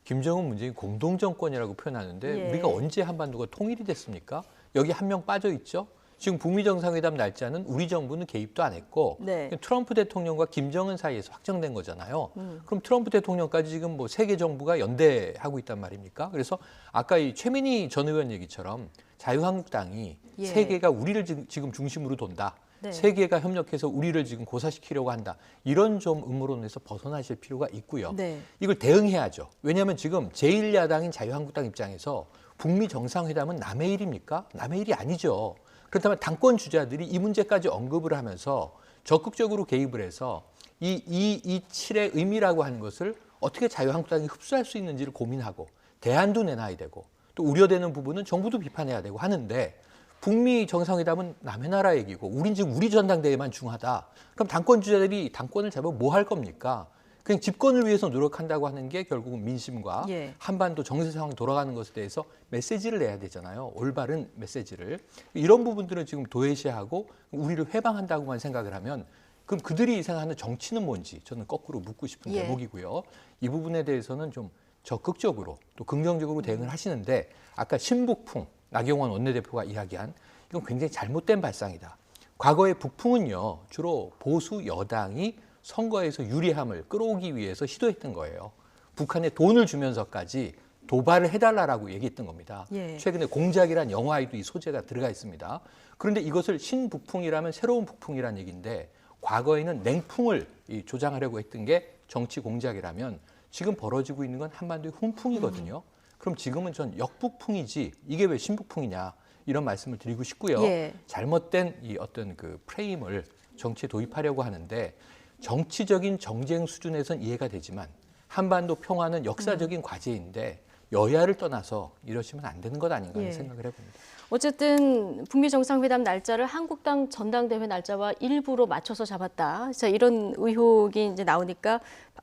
김정은 문재인 공동정권이라고 표현하는데 우리가 언제 한반도가 통일이 됐습니까? 여기 한 명 빠져 있죠. 지금 북미 정상회담 날짜는 우리 정부는 개입도 안 했고 트럼프 대통령과 김정은 사이에서 확정된 거잖아요. 그럼 트럼프 대통령까지 지금 뭐 세계 정부가 연대하고 있단 말입니까? 그래서 아까 이 최민희 전 의원 얘기처럼 자유한국당이 세계가 우리를 지금 중심으로 돈다. 세계가 협력해서 우리를 지금 고사시키려고 한다. 이런 좀 음모론에서 벗어나실 필요가 있고요. 이걸 대응해야죠. 왜냐하면 지금 제1야당인 자유한국당 입장에서 북미 정상회담은 남의 일입니까? 남의 일이 아니죠. 그렇다면 당권 주자들이 이 문제까지 언급을 하면서 적극적으로 개입을 해서 이 칠의 의미라고 하는 것을 어떻게 자유한국당이 흡수할 수 있는지를 고민하고 대안도 내놔야 되고 또 우려되는 부분은 정부도 비판해야 되고 하는데 북미 정상회담은 남의 나라 얘기고 우린 지금 우리 전당대회만 중하다. 그럼 당권 주자들이 당권을 잡으면 뭐 할 겁니까? 그냥 집권을 위해서 노력한다고 하는 게 결국은 민심과 한반도 정세 상황이 돌아가는 것에 대해서 메시지를 내야 되잖아요. 올바른 메시지를. 이런 부분들은 지금 도외시하고 우리를 회방한다고만 생각을 하면 그럼 그들이 생각하는 정치는 뭔지 저는 거꾸로 묻고 싶은 대목이고요. 이 부분에 대해서는 좀 적극적으로 또 긍정적으로 대응을 하시는데 아까 신북풍 나경원 원내대표가 이야기한 이건 굉장히 잘못된 발상이다. 과거의 북풍은요. 주로 보수 여당이 선거에서 유리함을 끌어오기 위해서 시도했던 거예요. 북한에 돈을 주면서까지 도발을 해달라고 얘기했던 겁니다. 최근에 공작이란 영화에도 이 소재가 들어가 있습니다. 그런데 이것을 신북풍이라면 새로운 북풍이란 얘기인데 과거에는 냉풍을 조장하려고 했던 게 정치 공작이라면 지금 벌어지고 있는 건 한반도의 훈풍이거든요. 그럼 지금은 전 역북풍이지 이게 왜 신북풍이냐 이런 말씀을 드리고 싶고요. 잘못된 이 어떤 그 프레임을 정치에 도입하려고 하는데 정치적인 정쟁 수준에선 이해가 되지만 한반도 평화는 역사적인 과제인데 여야를 떠나서 이러시면 안 되는 것 아닌가 하는 생각을 해봅니다. 어쨌든 북미 정상회담 날짜를 한국당 전당대회 날짜와 일부러 맞춰서 잡았다. 자, 이런 의혹이 이제 나오니까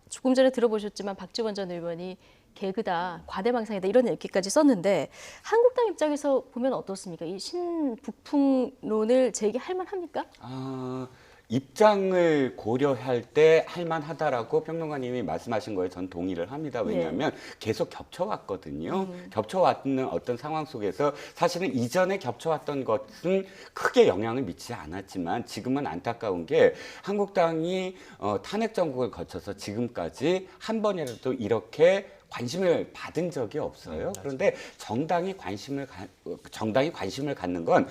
조금 전에 들어보셨지만 박지원 전 의원이 개그다, 과대망상이다 이런 얘기까지 썼는데 한국당 입장에서 보면 어떻습니까? 이 신북풍론을 제기할 만합니까? 입장을 고려할 때 할만하다라고 평론가님이 말씀하신 거에 전 동의를 합니다. 왜냐하면 계속 겹쳐왔거든요. 겹쳐왔는 어떤 상황 속에서 사실은 이전에 겹쳐왔던 것은 크게 영향을 미치지 않았지만 지금은 안타까운 게 한국당이 탄핵 정국을 거쳐서 지금까지 한 번이라도 이렇게 관심을 받은 적이 없어요. 그런데 정당이 관심을 갖는 건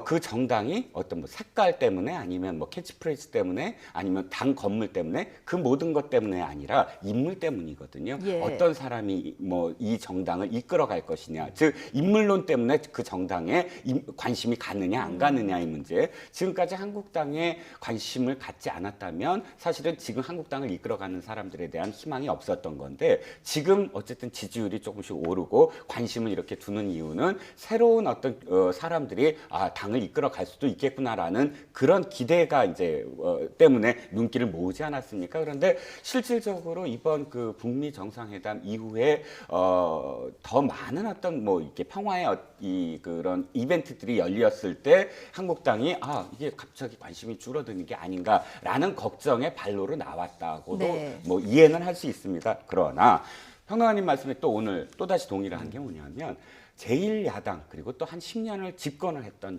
그 정당이 어떤 뭐 색깔 때문에 아니면 뭐 캐치프레이즈 때문에 아니면 당 건물 때문에 그 모든 것 때문에 아니라 인물 때문이거든요. 어떤 사람이 뭐 이 정당을 이끌어갈 것이냐, 즉 인물론 때문에 그 정당에 관심이 가느냐 안 가느냐의 문제. 지금까지 한국당에 관심을 갖지 않았다면 사실은 지금 한국당을 이끌어가는 사람들에 대한 희망이 없었던 건데 지금 지금 어쨌든 지지율이 조금씩 오르고 관심을 이렇게 두는 이유는 새로운 어떤 사람들이 당을 이끌어 갈 수도 있겠구나라는 그런 기대가 이제 때문에 눈길을 모으지 않았습니까? 그런데 실질적으로 이번 그 북미 정상회담 이후에 더 많은 어떤 뭐 이렇게 평화의 그런 이벤트들이 열렸을 때 한국당이 이게 갑자기 관심이 줄어드는 게 아닌가라는 걱정의 반로로 나왔다고도 네. 뭐 이해는 할 수 있습니다. 그러나 평론가님 말씀에 또 오늘 또다시 동의를 한 게 뭐냐면 제1야당 그리고 또 한 10년을 집권을 했던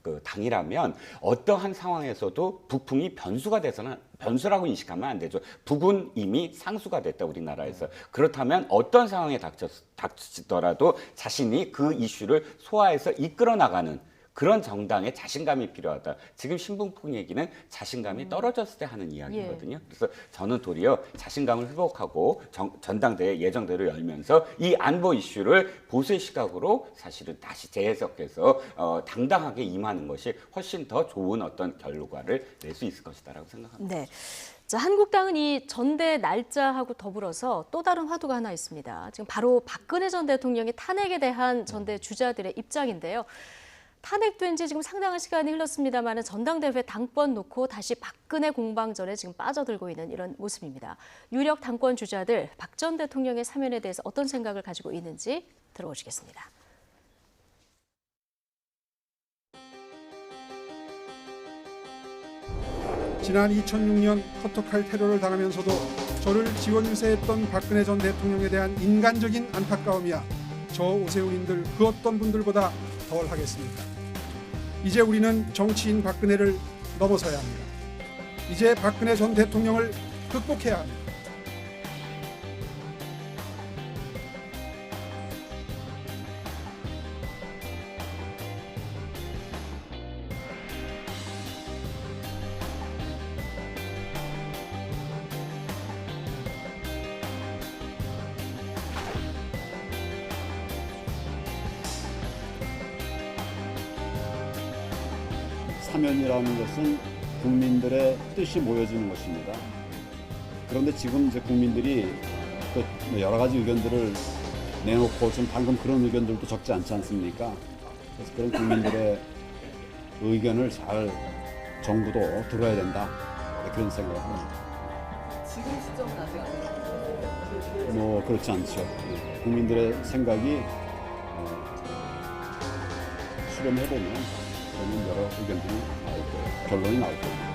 그 당이라면 어떠한 상황에서도 북풍이 변수가 돼서는 변수라고 인식하면 안 되죠. 북은 이미 상수가 됐다 우리나라에서. 그렇다면 어떤 상황에 닥치더라도 자신이 그 이슈를 소화해서 이끌어 나가는 그런 정당의 자신감이 필요하다. 지금 신북풍 얘기는 자신감이 떨어졌을 때 하는 이야기거든요. 그래서 저는 도리어 자신감을 회복하고 전당대회 예정대로 열면서 이 안보 이슈를 보수의 시각으로 사실은 다시 재해석해서 당당하게 임하는 것이 훨씬 더 좋은 어떤 결과를 낼 수 있을 것이다라고 생각합니다. 네. 자, 한국당은 이 전대 날짜하고 더불어서 또 다른 화두가 하나 있습니다. 지금 바로 박근혜 전 대통령의 탄핵에 대한 전대 주자들의 입장인데요. 탄핵된 지 지금 상당한 시간이 흘렀습니다만 전당대회 당권 놓고 다시 박근혜 공방전에 지금 빠져들고 있는 이런 모습입니다. 유력 당권 주자들 박 전 대통령의 사면에 대해서 어떤 생각을 가지고 있는지 들어보시겠습니다. 지난 2006년 커터칼 테러를 당하면서도 저를 지원 유세했던 박근혜 전 대통령에 대한 인간적인 안타까움이야 저 오세훈인들 그 어떤 분들보다 덜 하겠습니다. 이제 우리는 정치인 박근혜를 넘어서야 합니다. 이제 박근혜 전 대통령을 극복해야 합니다. 사면이라는 것은 국민들의 뜻이 모여지는 것입니다. 그런데 지금 이제 국민들이 또 여러 가지 의견들을 내놓고 좀 방금 그런 의견들도 적지 않지 않습니까? 그래서 그런 국민들의 의견을 잘 정부도 들어야 된다. 그런 생각을 합니다. 지금 시점은 아직 아니에요. 뭐 그렇지 않죠. 국민들의 생각이 수렴해보면 저는 여러 의견들이 나올 거예요. 결론이 나올 거예요.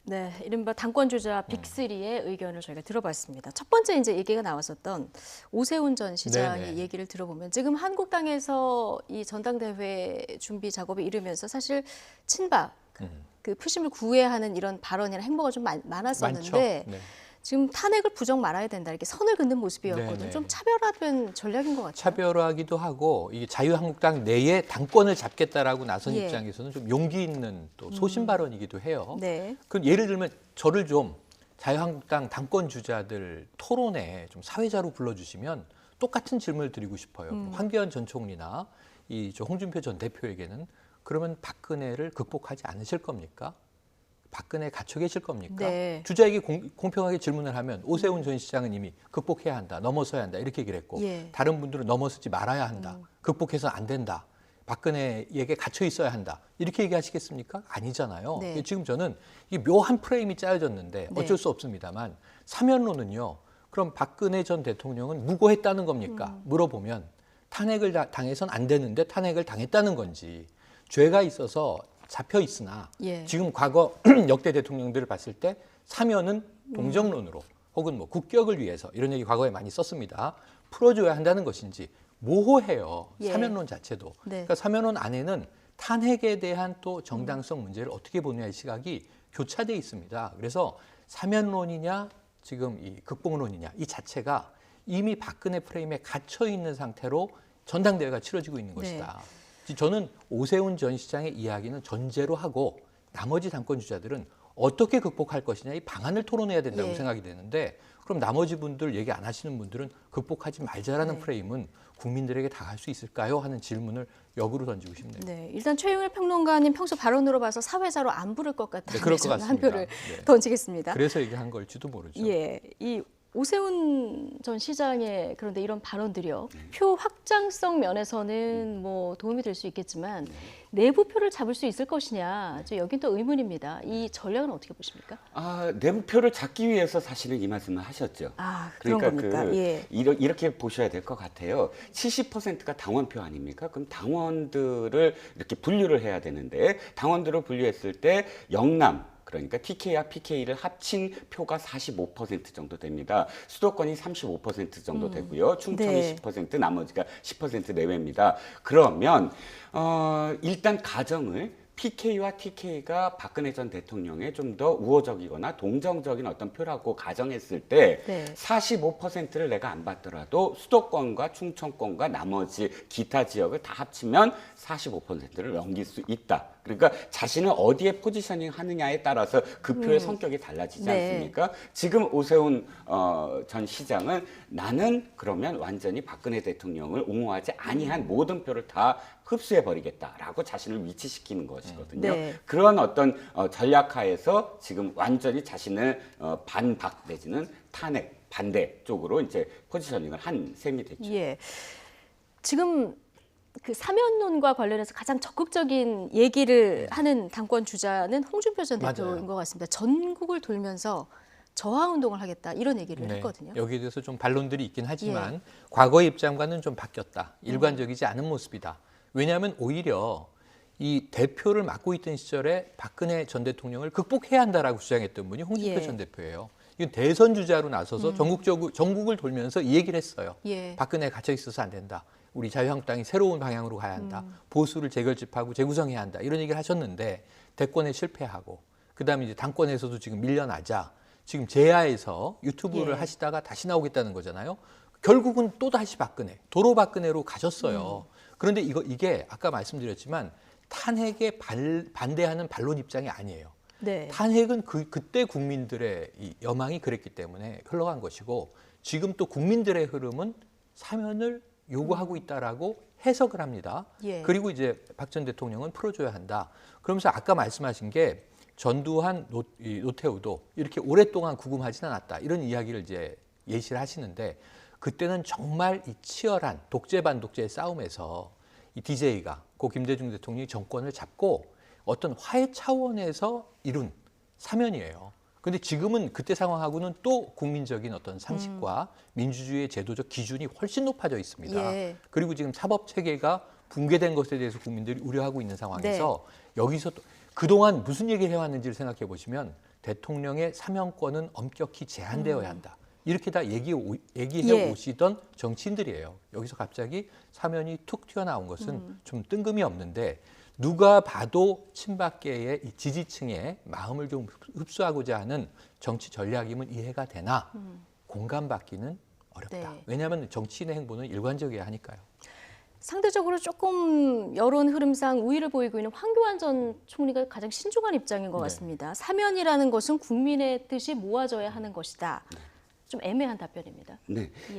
네, 이른바 당권 주자 빅3의 의견을 저희가 들어봤습니다. 첫 번째 이제 얘기가 나왔었던 오세훈 전 시장의 네네. 얘기를 들어보면 지금 한국당에서 이 전당대회 준비 작업에 이르면서 사실 친박 그 표심을 구애하는 이런 발언이나 행보가 좀 많았었는데 네. 지금 탄핵을 부정 말아야 된다 이렇게 선을 긋는 모습이었거든요. 네네. 좀 차별화된 전략인 것 같아요. 차별화하기도 하고 이게 자유한국당 내에 당권을 잡겠다라고 나선 예. 입장에서는 좀 용기 있는 또 소신 발언이기도 해요. 네. 그 예를 들면 저를 좀 자유한국당 당권 주자들 토론에 좀 사회자로 불러주시면 똑같은 질문을 드리고 싶어요. 황교안 전 총리나 이 홍준표 전 대표에게는 그러면 박근혜를 극복하지 않으실 겁니까? 박근혜 갇혀 계실 겁니까? 네. 주자에게 공평하게 질문을 하면 오세훈 전 시장은 이미 극복해야 한다, 넘어서야 한다 이렇게 얘기를 했고 예. 다른 분들은 넘어서지 말아야 한다, 극복해서 안 된다, 박근혜에게 갇혀 있어야 한다 이렇게 얘기하시겠습니까? 아니잖아요. 네. 지금 저는 이 묘한 프레임이 짜여졌는데 어쩔 네. 수 없습니다만 사면론은요. 그럼 박근혜 전 대통령은 무고했다는 겁니까? 물어보면 탄핵을 당해선 안 되는데 탄핵을 당했다는 건지 죄가 있어서 잡혀 있으나 예. 지금 과거 역대 대통령들을 봤을 때 사면은 동정론으로 혹은 뭐 국격을 위해서 이런 얘기 과거에 많이 썼습니다. 풀어줘야 한다는 것인지 모호해요. 예. 사면론 자체도. 네. 그러니까 사면론 안에는 탄핵에 대한 또 정당성 문제를 어떻게 보느냐의 시각이 교차돼 있습니다. 그래서 사면론이냐 지금 이 극복론이냐 이 자체가 이미 박근혜 프레임에 갇혀 있는 상태로 전당대회가 치러지고 있는 것이다. 저는 오세훈 전 시장의 이야기는 전제로 하고 나머지 당권 주자들은 어떻게 극복할 것이냐 이 방안을 토론해야 된다고 예. 생각이 되는데 그럼 나머지 분들 얘기 안 하시는 분들은 극복하지 말자라는 프레임은 국민들에게 다 할 수 있을까요? 하는 질문을 역으로 던지고 싶네요. 네, 일단 최영일 평론가님 평소 발언으로 봐서 사회자로 안 부를 것 같다는 네, 그럴 것 한 같습니다. 표를 네. 던지겠습니다. 그래서 얘기한 걸지도 모르죠. 예, 이 오세훈 전 시장의 그런데 이런 발언들이요. 표 확장성 면에서는 뭐 도움이 될 수 있겠지만 내부 표를 잡을 수 있을 것이냐. 여긴 또 의문입니다. 이 전략은 어떻게 보십니까? 내부 표를 잡기 위해서 사실은 이 말씀을 하셨죠. 그런 그러니까 겁니까? 예. 이렇게 보셔야 될 것 같아요. 70%가 당원표 아닙니까? 그럼 당원들을 이렇게 분류를 해야 되는데 당원들을 분류했을 때 영남 그러니까 TK와 PK를 합친 표가 45% 정도 됩니다. 수도권이 35% 정도 되고요. 충청이 10%, 나머지가 10% 내외입니다. 그러면 일단 가정을 PK와 TK가 박근혜 전 대통령에 좀 더 우호적이거나 동정적인 어떤 표라고 가정했을 때 45%를 내가 안 받더라도 수도권과 충청권과 나머지 기타 지역을 다 합치면 45%를 넘길 수 있다. 그러니까 자신을 어디에 포지셔닝 하느냐에 따라서 그 표의 성격이 달라지지 않습니까? 지금 오세훈 전 시장은 나는 그러면 완전히 박근혜 대통령을 옹호하지 아니한 모든 표를 다 흡수해버리겠다라고 자신을 위치시키는 것이거든요. 그런 어떤 전략하에서 지금 완전히 자신을 반박 내지는 탄핵, 반대 쪽으로 이제 포지셔닝을 한 셈이 됐죠. 예. 지금 그 사면론과 관련해서 가장 적극적인 얘기를 하는 당권 주자는 홍준표 전 대표인 것 같습니다. 전국을 돌면서 저하운동을 하겠다 이런 얘기를 했거든요. 여기에 대해서 좀 반론들이 있긴 하지만 과거의 입장과는 좀 바뀌었다. 일관적이지 않은 모습이다. 왜냐하면 오히려 이 대표를 맡고 있던 시절에 박근혜 전 대통령을 극복해야 한다라고 주장했던 분이 홍준표 전 대표예요. 이건 대선 주자로 나서서 전국을 돌면서 이 얘기를 했어요. 박근혜 갇혀 있어서 안 된다. 우리 자유한국당이 새로운 방향으로 가야 한다. 보수를 재결집하고 재구성해야 한다. 이런 얘기를 하셨는데 대권에 실패하고 그다음에 이제 당권에서도 지금 밀려나자 지금 제야에서 유튜브를 하시다가 다시 나오겠다는 거잖아요. 결국은 또 다시 박근혜, 도로 박근혜로 가셨어요. 그런데 이게 아까 말씀드렸지만 탄핵에 반대하는 반론 입장이 아니에요. 탄핵은 그때 국민들의 이 여망이 그랬기 때문에 흘러간 것이고 지금 또 국민들의 흐름은 사면을 요구하고 있다라고 해석을 합니다. 그리고 이제 박 전 대통령은 풀어줘야 한다. 그러면서 아까 말씀하신 게 전두환, 노태우도 이렇게 오랫동안 구금하지는 않았다. 이런 이야기를 이제 예시를 하시는데 그때는 정말 이 치열한 독재 반독재의 싸움에서 이 DJ가 고 김대중 대통령이 정권을 잡고 어떤 화해 차원에서 이룬 사면이에요. 근데 지금은 그때 상황하고는 또 국민적인 어떤 상식과 민주주의의 제도적 기준이 훨씬 높아져 있습니다. 그리고 지금 사법 체계가 붕괴된 것에 대해서 국민들이 우려하고 있는 상황에서 여기서 또 그동안 무슨 얘기를 해왔는지를 생각해 보시면 대통령의 사면권은 엄격히 제한되어야 한다. 이렇게 다 얘기해 오시던 정치인들이에요. 여기서 갑자기 사면이 툭 튀어나온 것은 좀 뜬금이 없는데 누가 봐도 친박계의 이 지지층의 마음을 좀 흡수하고자 하는 정치 전략이면 이해가 되나 공감받기는 어렵다. 왜냐하면 정치인의 행보는 일관적이어야 하니까요. 상대적으로 조금 여론 흐름상 우위를 보이고 있는 황교안 전 총리가 가장 신중한 입장인 것 같습니다. 사면이라는 것은 국민의 뜻이 모아져야 하는 것이다. 좀 애매한 답변입니다.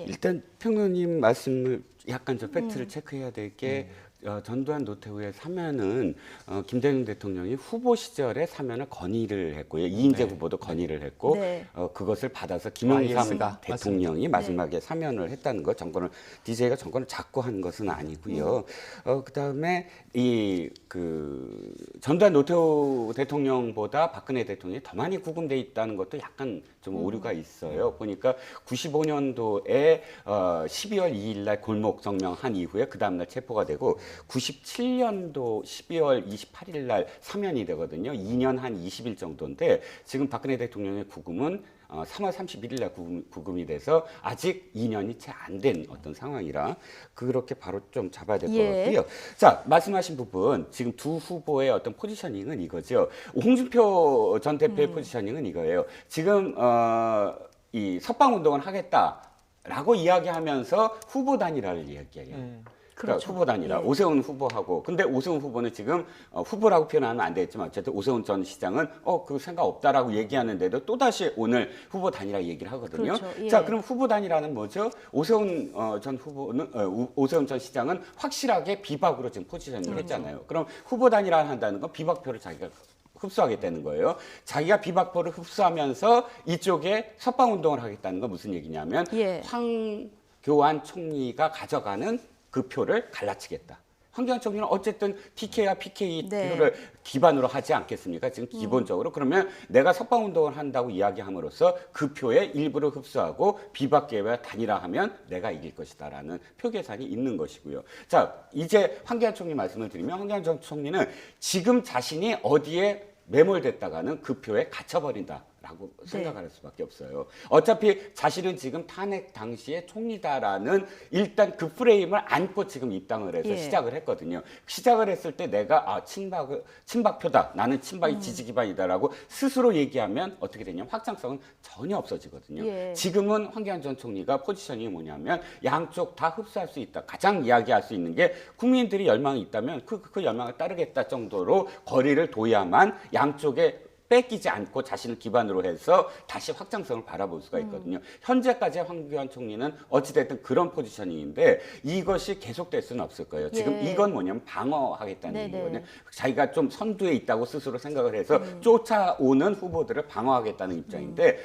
일단 평론님 말씀을 약간 저 팩트를 체크해야 될 게 전두환 노태우의 사면은 김대중 대통령이 후보 시절에 사면을 건의를 했고요. 이인재 후보도 건의를 했고 그것을 받아서 김영삼 대통령이 마지막에 사면을 했다는 것. DJ가 정권을 잡고 한 것은 아니고요. 그다음에 전두환 노태우 대통령보다 박근혜 대통령이 더 많이 구금돼 있다는 것도 약간 좀 오류가 있어요. 보니까 95년도에 12월 2일 날 골목 성명한 이후에 그 다음 날 체포가 되고 97년도 12월 28일 날 사면이 되거든요. 2년 한 20일 정도인데 지금 박근혜 대통령의 구금은 3월 31일 날 구금이 돼서 아직 2년이 채 안 된 어떤 상황이라 그렇게 바로 좀 잡아야 될 것 같고요. 자, 말씀하신 부분 지금 두 후보의 어떤 포지셔닝은 이거죠. 홍준표 전 대표의 포지셔닝은 이거예요. 지금 이 석방운동을 하겠다라고 이야기하면서 후보 단일화를 이야기해요. 그러니까 후보 단일화, 오세훈 후보하고. 근데 오세훈 후보는 지금 후보라고 표현하면 안 되겠지만 어쨌든 오세훈 전 시장은 그 생각 없다라고 얘기하는데도 또다시 오늘 후보 단일화 얘기를 하거든요. 자, 그럼 후보 단일화는 뭐죠? 오세훈 오세훈 전 시장은 확실하게 비박으로 지금 포지셔닝을 했잖아요. 그럼 후보 단일화 한다는 건 비박표를 자기가 흡수하겠다는 거예요. 자기가 비박포를 흡수하면서 이쪽에 석방운동을 하겠다는 건 무슨 얘기냐면 황교안 총리가 가져가는 그 표를 갈라치겠다. 황교안 총리는 어쨌든 TK와 PK 표를 기반으로 하지 않겠습니까? 지금 기본적으로. 그러면 내가 석방운동을 한다고 이야기함으로써 그 표의 일부를 흡수하고 비박계와 단일화하면 내가 이길 것이다라는 표 계산이 있는 것이고요. 자, 이제 황교안 총리 말씀을 드리면 황교안 총리는 지금 자신이 어디에 매몰됐다가는 그 표에 갇혀버린다라고 생각할 수밖에 없어요. 어차피 자신은 지금 탄핵 당시에 총리다라는 일단 그 프레임을 안고 지금 입당을 해서 시작을 했거든요. 시작을 했을 때 내가 친박표다. 나는 친박이 지지 기반이다라고 스스로 얘기하면 어떻게 되냐면 확장성은 전혀 없어지거든요. 지금은 황교안 전 총리가 포지션이 뭐냐면 양쪽 다 흡수할 수 있다. 가장 이야기할 수 있는 게 국민들이 열망이 있다면 그 열망을 따르겠다 정도로 거리를 둬야만 양쪽에 뺏기지 않고 자신을 기반으로 해서 다시 확장성을 바라볼 수가 있거든요. 현재까지 황교안 총리는 어찌됐든 그런 포지셔닝인데 이것이 계속될 수는 없을 거예요. 지금 이건 뭐냐면 방어하겠다는 얘기거든요. 자기가 좀 선두에 있다고 스스로 생각을 해서 쫓아오는 후보들을 방어하겠다는 입장인데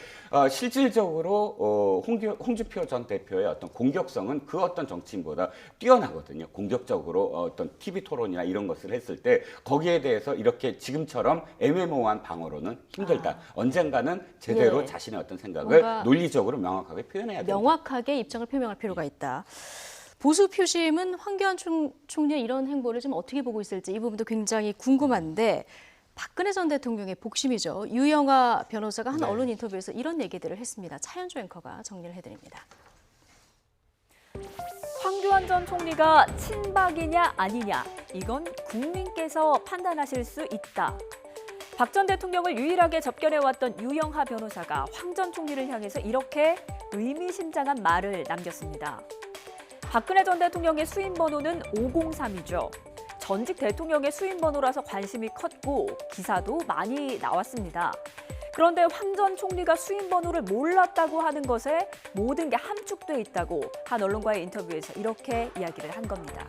실질적으로 홍준표 전 대표의 어떤 공격성은 그 어떤 정치인보다 뛰어나거든요. 공격적으로 어떤 TV 토론이나 이런 것을 했을 때 거기에 대해서 이렇게 지금처럼 애매모호한 방어로는 힘들다. 언젠가는 제대로 자신의 어떤 생각을 논리적으로 명확하게 표현해야 된다. 명확하게 입장을 표명할 필요가 있다. 보수 표심은 황교안 총리의 이런 행보를 좀 어떻게 보고 있을지 이 부분도 굉장히 궁금한데 박근혜 전 대통령의 복심이죠. 유영하 변호사가 한 언론 인터뷰에서 이런 얘기들을 했습니다. 차현주 앵커가 정리를 해드립니다. 황교안 전 총리가 친박이냐 아니냐 이건 국민께서 판단하실 수 있다. 박 전 대통령을 유일하게 접견해왔던 유영하 변호사가 황 전 총리를 향해서 이렇게 의미심장한 말을 남겼습니다. 박근혜 전 대통령의 수임 번호는 503이죠. 전직 대통령의 수임 번호라서 관심이 컸고 기사도 많이 나왔습니다. 그런데 황 전 총리가 수임 번호를 몰랐다고 하는 것에 모든 게 함축돼 있다고 한 언론과의 인터뷰에서 이렇게 이야기를 한 겁니다.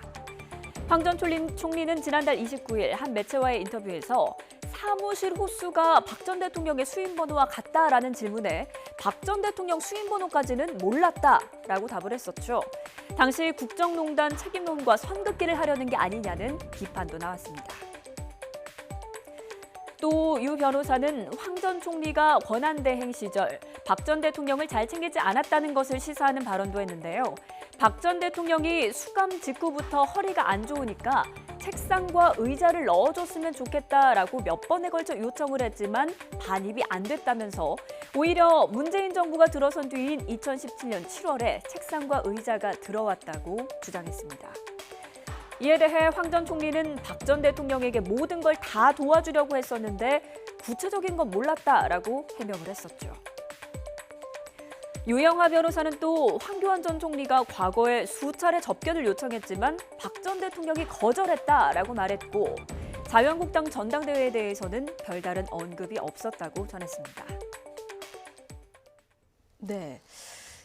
황 전 총리는 지난달 29일 한 매체와의 인터뷰에서 사무실 호수가 박 전 대통령의 수임 번호와 같다라는 질문에 박 전 대통령 수임 번호까지는 몰랐다라고 답을 했었죠. 당시 국정농단 책임론과 선긋기를 하려는 게 아니냐는 비판도 나왔습니다. 또 유 변호사는 황 전 총리가 권한대행 시절 박 전 대통령을 잘 챙기지 않았다는 것을 시사하는 발언도 했는데요. 박 전 대통령이 수감 직후부터 허리가 안 좋으니까 책상과 의자를 넣어줬으면 좋겠다라고 몇 번에 걸쳐 요청을 했지만 반입이 안 됐다면서 오히려 문재인 정부가 들어선 뒤인 2017년 7월에 책상과 의자가 들어왔다고 주장했습니다. 이에 대해 황 전 총리는 박 전 대통령에게 모든 걸 다 도와주려고 했었는데 구체적인 건 몰랐다라고 해명을 했었죠. 유영하 변호사는 또 황교안 전 총리가 과거에 수차례 접견을 요청했지만 박 전 대통령이 거절했다라고 말했고 자유한국당 전당대회에 대해서는 별다른 언급이 없었다고 전했습니다. 네.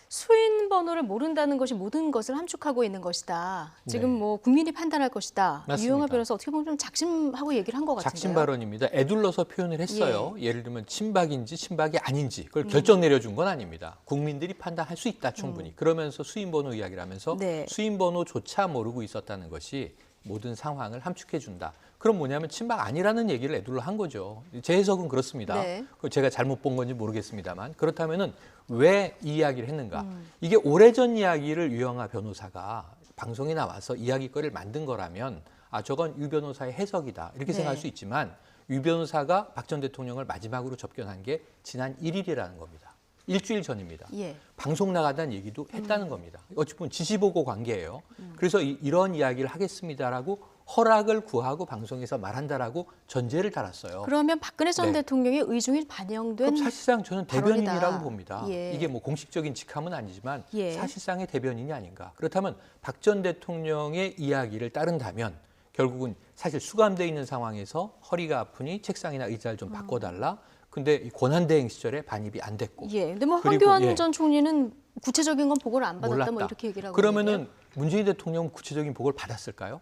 수인 번호를 모른다는 것이 모든 것을 함축하고 있는 것이다. 지금 뭐 국민이 판단할 것이다. 맞습니다. 유영하 변호사 어떻게 보면 좀 작심하고 얘기를 한 것 같은데요. 작심 발언입니다. 애둘러서 표현을 했어요. 예를 들면 친박인지 친박이 아닌지 그걸 결정 내려준 건 아닙니다. 국민들이 판단할 수 있다 충분히. 그러면서 수인 번호 이야기를 하면서 수인 번호조차 모르고 있었다는 것이 모든 상황을 함축해 준다. 그럼 뭐냐면 친박 아니라는 얘기를 애둘러 한 거죠. 제 해석은 그렇습니다. 제가 잘못 본 건지 모르겠습니다만 그렇다면은 왜 이 이야기를 했는가? 이게 오래전 이야기를 유영하 변호사가 방송에 나와서 이야기거리를 만든 거라면 저건 유 변호사의 해석이다 이렇게 생각할 수 있지만 유 변호사가 박 전 대통령을 마지막으로 접견한 게 지난 1일이라는 겁니다. 일주일 전입니다. 방송 나가다는 얘기도 했다는 겁니다. 어찌 보면 지시보고 관계예요. 그래서 이런 이야기를 하겠습니다라고 허락을 구하고 방송에서 말한다라고 전제를 달았어요. 그러면 박근혜 전 대통령의 의중이 반영된 그럼 사실상 저는 발언이다. 대변인이라고 봅니다. 이게 뭐 공식적인 직함은 아니지만 사실상의 대변인이 아닌가. 그렇다면 박 전 대통령의 이야기를 따른다면 결국은 사실 수감돼 있는 상황에서 허리가 아프니 책상이나 의자를 좀 바꿔달라. 근데 권한대행 시절에 반입이 안 됐고. 근데 뭐 황교안 전 총리는 구체적인 건 보고를 안 받았다 몰랐다. 뭐 이렇게 얘기를 하고 그러면은 있는데요. 문재인 대통령은 구체적인 보고를 받았을까요?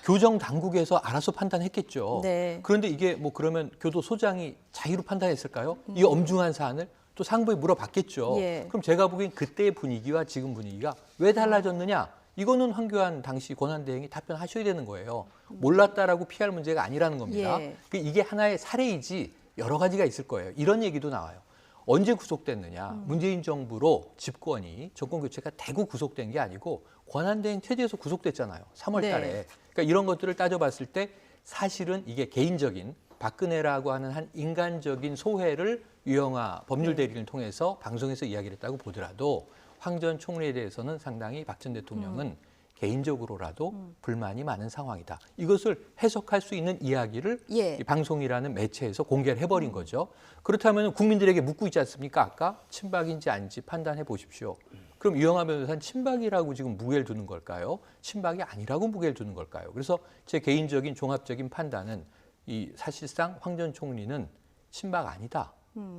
교정 당국에서 알아서 판단했겠죠. 네. 그런데 이게 뭐 그러면 교도소장이 자유로 판단했을까요? 이 엄중한 사안을 또 상부에 물어봤겠죠. 예. 그럼 제가 보기엔 그때의 분위기와 지금 분위기가 왜 달라졌느냐? 이거는 황교안 당시 권한대행이 답변하셔야 되는 거예요. 몰랐다라고 피할 문제가 아니라는 겁니다. 예. 이게 하나의 사례이지 여러 가지가 있을 거예요. 이런 얘기도 나와요. 언제 구속됐느냐? 문재인 정부로 집권이 정권 교체가 되고 구속된 게 아니고 권한대행 체제에서 구속됐잖아요. 3월 달에. 네. 그러니까 이런 것들을 따져봤을 때 사실은 이게 개인적인 박근혜라고 하는 한 인간적인 소회를 유영하 법률 대리를 통해서 방송에서 이야기를 했다고 보더라도 황 전 총리에 대해서는 상당히 박 전 대통령은 개인적으로라도 불만이 많은 상황이다. 이것을 해석할 수 있는 이야기를 예. 이 방송이라는 매체에서 공개를 해버린 거죠. 그렇다면 국민들에게 묻고 있지 않습니까? 아까 친박인지 아닌지 판단해 보십시오. 그럼 유영하 변호사는 친박이라고 지금 무게를 두는 걸까요? 친박이 아니라고 무게를 두는 걸까요? 그래서 제 개인적인 종합적인 판단은 이 사실상 황 전 총리는 친박 아니다.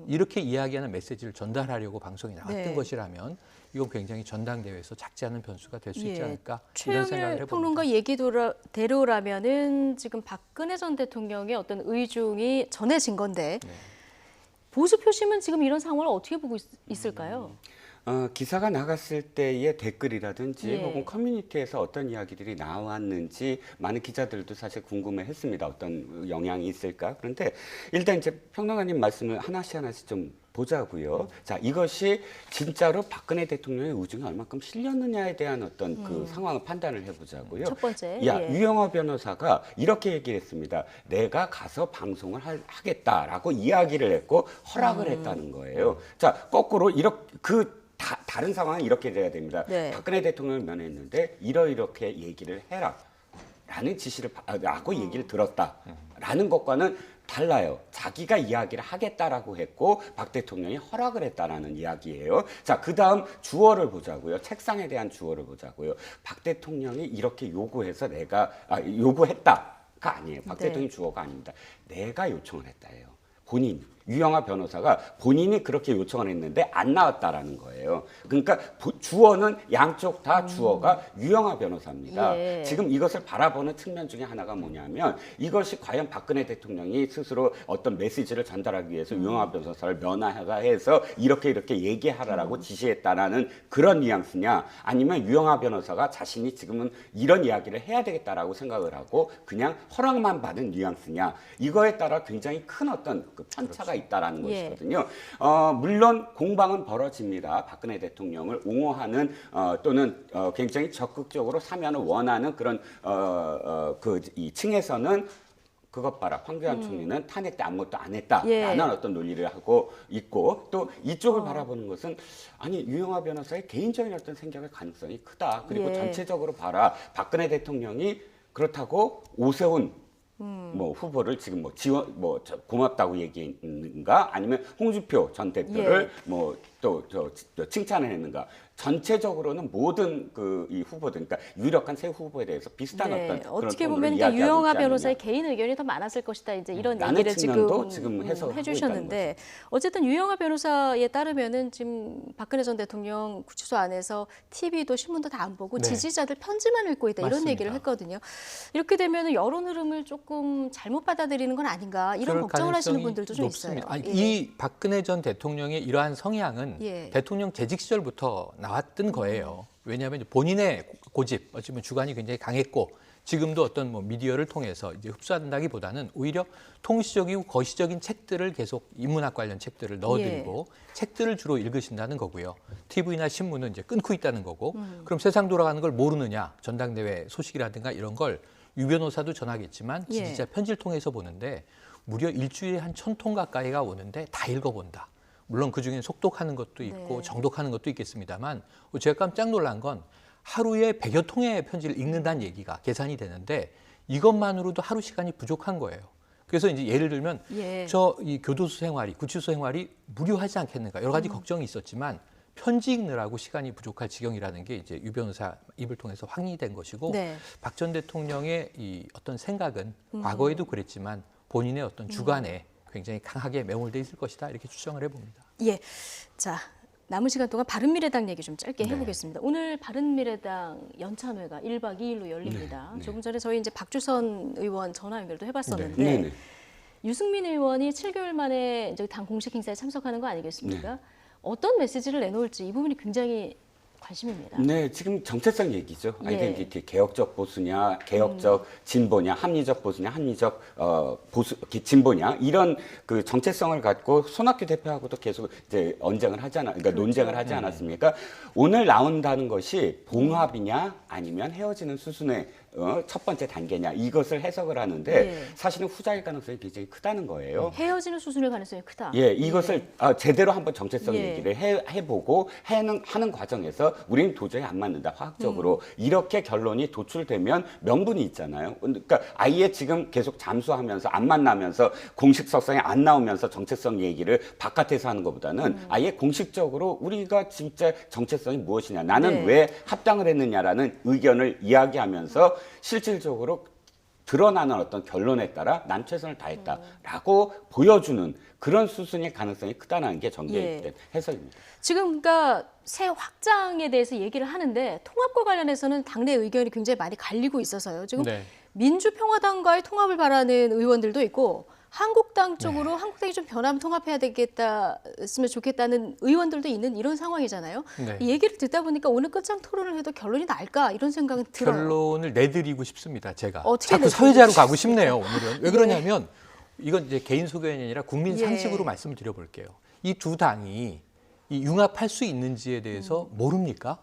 이렇게 이야기하는 메시지를 전달하려고 방송에 나왔던 네. 것이라면 이건 굉장히 전당대회에서 작지 않은 변수가 될 수 있지 않을까 이런 생각을 최영일 해봅니다. 평론가 얘기대로라면은 지금 박근혜 전 대통령의 어떤 의중이 전해진 건데 보수 표심은 지금 이런 상황을 어떻게 보고 있을까요? 기사가 나갔을 때의 댓글이라든지 예. 혹은 커뮤니티에서 어떤 이야기들이 나왔는지 많은 기자들도 사실 궁금해했습니다. 어떤 영향이 있을까? 그런데 일단 이제 평론가님 말씀을 하나씩 좀 보자고요. 자, 이것이 진짜로 박근혜 대통령의 의중이 얼마큼 실렸느냐에 대한 어떤 그 상황을 판단을 해보자고요. 첫 번째. 유영하 변호사가 이렇게 얘기를 했습니다. 내가 가서 방송을 하겠다라고 이야기를 했고 허락을 했다는 거예요. 자, 거꾸로 다른 상황은 이렇게 돼야 됩니다. 네. 박근혜 대통령을 면했는데 이렇게 얘기를 해라 라는 지시를 하고 얘기를 들었다라는 것과는 달라요. 자기가 이야기를 하겠다라고 했고 박 대통령이 허락을 했다라는 이야기예요. 자, 그다음 주어를 보자고요. 책상에 대한 주어를 보자고요. 박 대통령이 이렇게 요구해서 요구했다가 아니에요. 박 대통령 주어가 아닙니다. 내가 요청을 했다예요. 본인 유영하 변호사가 본인이 그렇게 요청을 했는데 안 나왔다라는 거예요. 그러니까 주어는 양쪽 다 주어가 유영하 변호사입니다. 예. 지금 이것을 바라보는 측면 중에 하나가 뭐냐면 이것이 과연 박근혜 대통령이 스스로 어떤 메시지를 전달하기 위해서 유영하 변호사를 면하다 해서 이렇게 얘기하라라고 지시했다라는 그런 뉘앙스냐, 아니면 유영하 변호사가 자신이 지금은 이런 이야기를 해야 되겠다라고 생각을 하고 그냥 허락만 받은 뉘앙스냐, 이거에 따라 굉장히 큰 어떤 그 편차가 있다라는 것이거든요. 물론 공방은 벌어집니다. 박근혜 대통령을 옹호하는 또는 굉장히 적극적으로 사면을 원하는 그런 이 층에서는 그것 봐라, 황교안 총리는 탄핵 때 아무것도 안 했다라는 어떤 논리를 하고 있고, 또 이쪽을 바라보는 것은 아니 유영하 변호사의 개인적인 어떤 생각의 가능성이 크다. 그리고 전체적으로 봐라, 박근혜 대통령이 그렇다고 오세훈 후보를 지금 고맙다고 얘기했는가, 아니면 홍준표 전 대표를 또 칭찬을 했는가. 전체적으로는 모든 이 후보들, 그러니까 유력한 세 후보에 대해서 비슷한 어떤 그런 어떻게 보면 이제 유영하 변호사의 개인 의견이 더 많았을 것이다. 이제 이런 얘기를 지금 해주셨는데, 어쨌든 유영하 변호사에 따르면은 지금 박근혜 전 대통령 구치소 안에서 TV도 신문도 다 안 보고 지지자들 편지만 읽고 있다, 이런 얘기를 했거든요. 이렇게 되면은 여론 흐름을 조금 잘못 받아들이는 건 아닌가, 이런 걱정을 하시는 분들도 좀 높습니다. 있어요. 이 박근혜 전 대통령의 이러한 성향은 대통령 재직 시절부터 나왔던 거예요. 왜냐하면 본인의 고집, 어쩌면 주관이 굉장히 강했고, 지금도 어떤 미디어를 통해서 이제 흡수한다기보다는 오히려 통시적이고 거시적인 책들을 계속 인문학 관련 책들을 넣어드리고 책들을 주로 읽으신다는 거고요. TV나 신문은 이제 끊고 있다는 거고, 그럼 세상 돌아가는 걸 모르느냐? 전당대회 소식이라든가 이런 걸 유 변호사도 전하겠지만 지지자 편지를 통해서 보는데 무려 일주일에 한 1000통 가까이가 오는데 다 읽어본다. 물론 그중에 속독하는 것도 있고 정독하는 것도 있겠습니다만, 제가 깜짝 놀란 건 하루에 100여 통의 편지를 읽는다는 얘기가 계산이 되는데 이것만으로도 하루 시간이 부족한 거예요. 그래서 이제 예를 들면 이 교도소 생활이, 구치소 생활이 무료하지 않겠는가, 여러 가지 걱정이 있었지만 편지 읽느라고 시간이 부족할 지경이라는 게 이제 유 변호사 입을 통해서 확인이 된 것이고, 박 전 대통령의 이 어떤 생각은 과거에도 그랬지만 본인의 어떤 주관에 굉장히 강하게 매몰돼 있을 것이다, 이렇게 추정을 해봅니다. 자, 남은 시간 동안 바른미래당 얘기 좀 짧게 해보겠습니다. 오늘 바른미래당 연찬회가 1박 2일로 열립니다. 조금 전에 저희 이제 박주선 의원 전화 연결도 해봤었는데 유승민 의원이 7개월 만에 이제 당 공식 행사에 참석하는 거 아니겠습니까? 어떤 메시지를 내놓을지 이 부분이 굉장히 관심입니다. 네, 지금 정체성 얘기죠. 아이덴티티, 개혁적 보수냐, 개혁적 진보냐, 합리적 보수냐, 합리적 보수 진보냐 이런 그 정체성을 갖고 손학규 대표하고도 계속 이제 언쟁을 하잖아, 그러니까 논쟁을 하지 않았습니까? 오늘 나온다는 것이 봉합이냐 아니면 헤어지는 수순의 첫 번째 단계냐 이것을 해석을 하는데 사실은 후자일 가능성이 굉장히 크다는 거예요. 헤어지는 수순일 가능성이 크다. 예, 이것을 제대로 한번 정체성 얘기를 해보고 하는 과정에서 우리는 도저히 안 맞는다. 화학적으로 이렇게 결론이 도출되면 명분이 있잖아요. 그러니까 아예 지금 계속 잠수하면서 안 만나면서 공식성이 안 나오면서 정체성 얘기를 바깥에서 하는 것보다는 아예 공식적으로 우리가 진짜 정체성이 무엇이냐, 나는 왜 합당을 했느냐라는 의견을 이야기하면서 실질적으로 드러나는 어떤 결론에 따라 난 최선을 다했다라고 보여주는 그런 수순의 가능성이 크다는 게 전개된 해석입니다. 지금 그러니까 새 확장에 대해서 얘기를 하는데 통합과 관련해서는 당내 의견이 굉장히 많이 갈리고 있어서요. 지금 민주평화당과의 통합을 바라는 의원들도 있고 한국당 쪽으로 한국당이 좀 변하면 통합해야 되겠다으면 좋겠다는 의원들도 있는 이런 상황이잖아요. 이 얘기를 듣다 보니까 오늘 끝장 토론을 해도 결론이 날까 이런 생각은 들어요. 결론을 내드리고 싶습니다. 제가 어떻게 자꾸 사회자로 가고 싶네요. 오늘은 왜 그러냐면 이건 이제 개인 소견이 아니라 국민 상식으로 말씀을 드려볼게요. 이 두 당이 이 융합할 수 있는지에 대해서 모릅니까?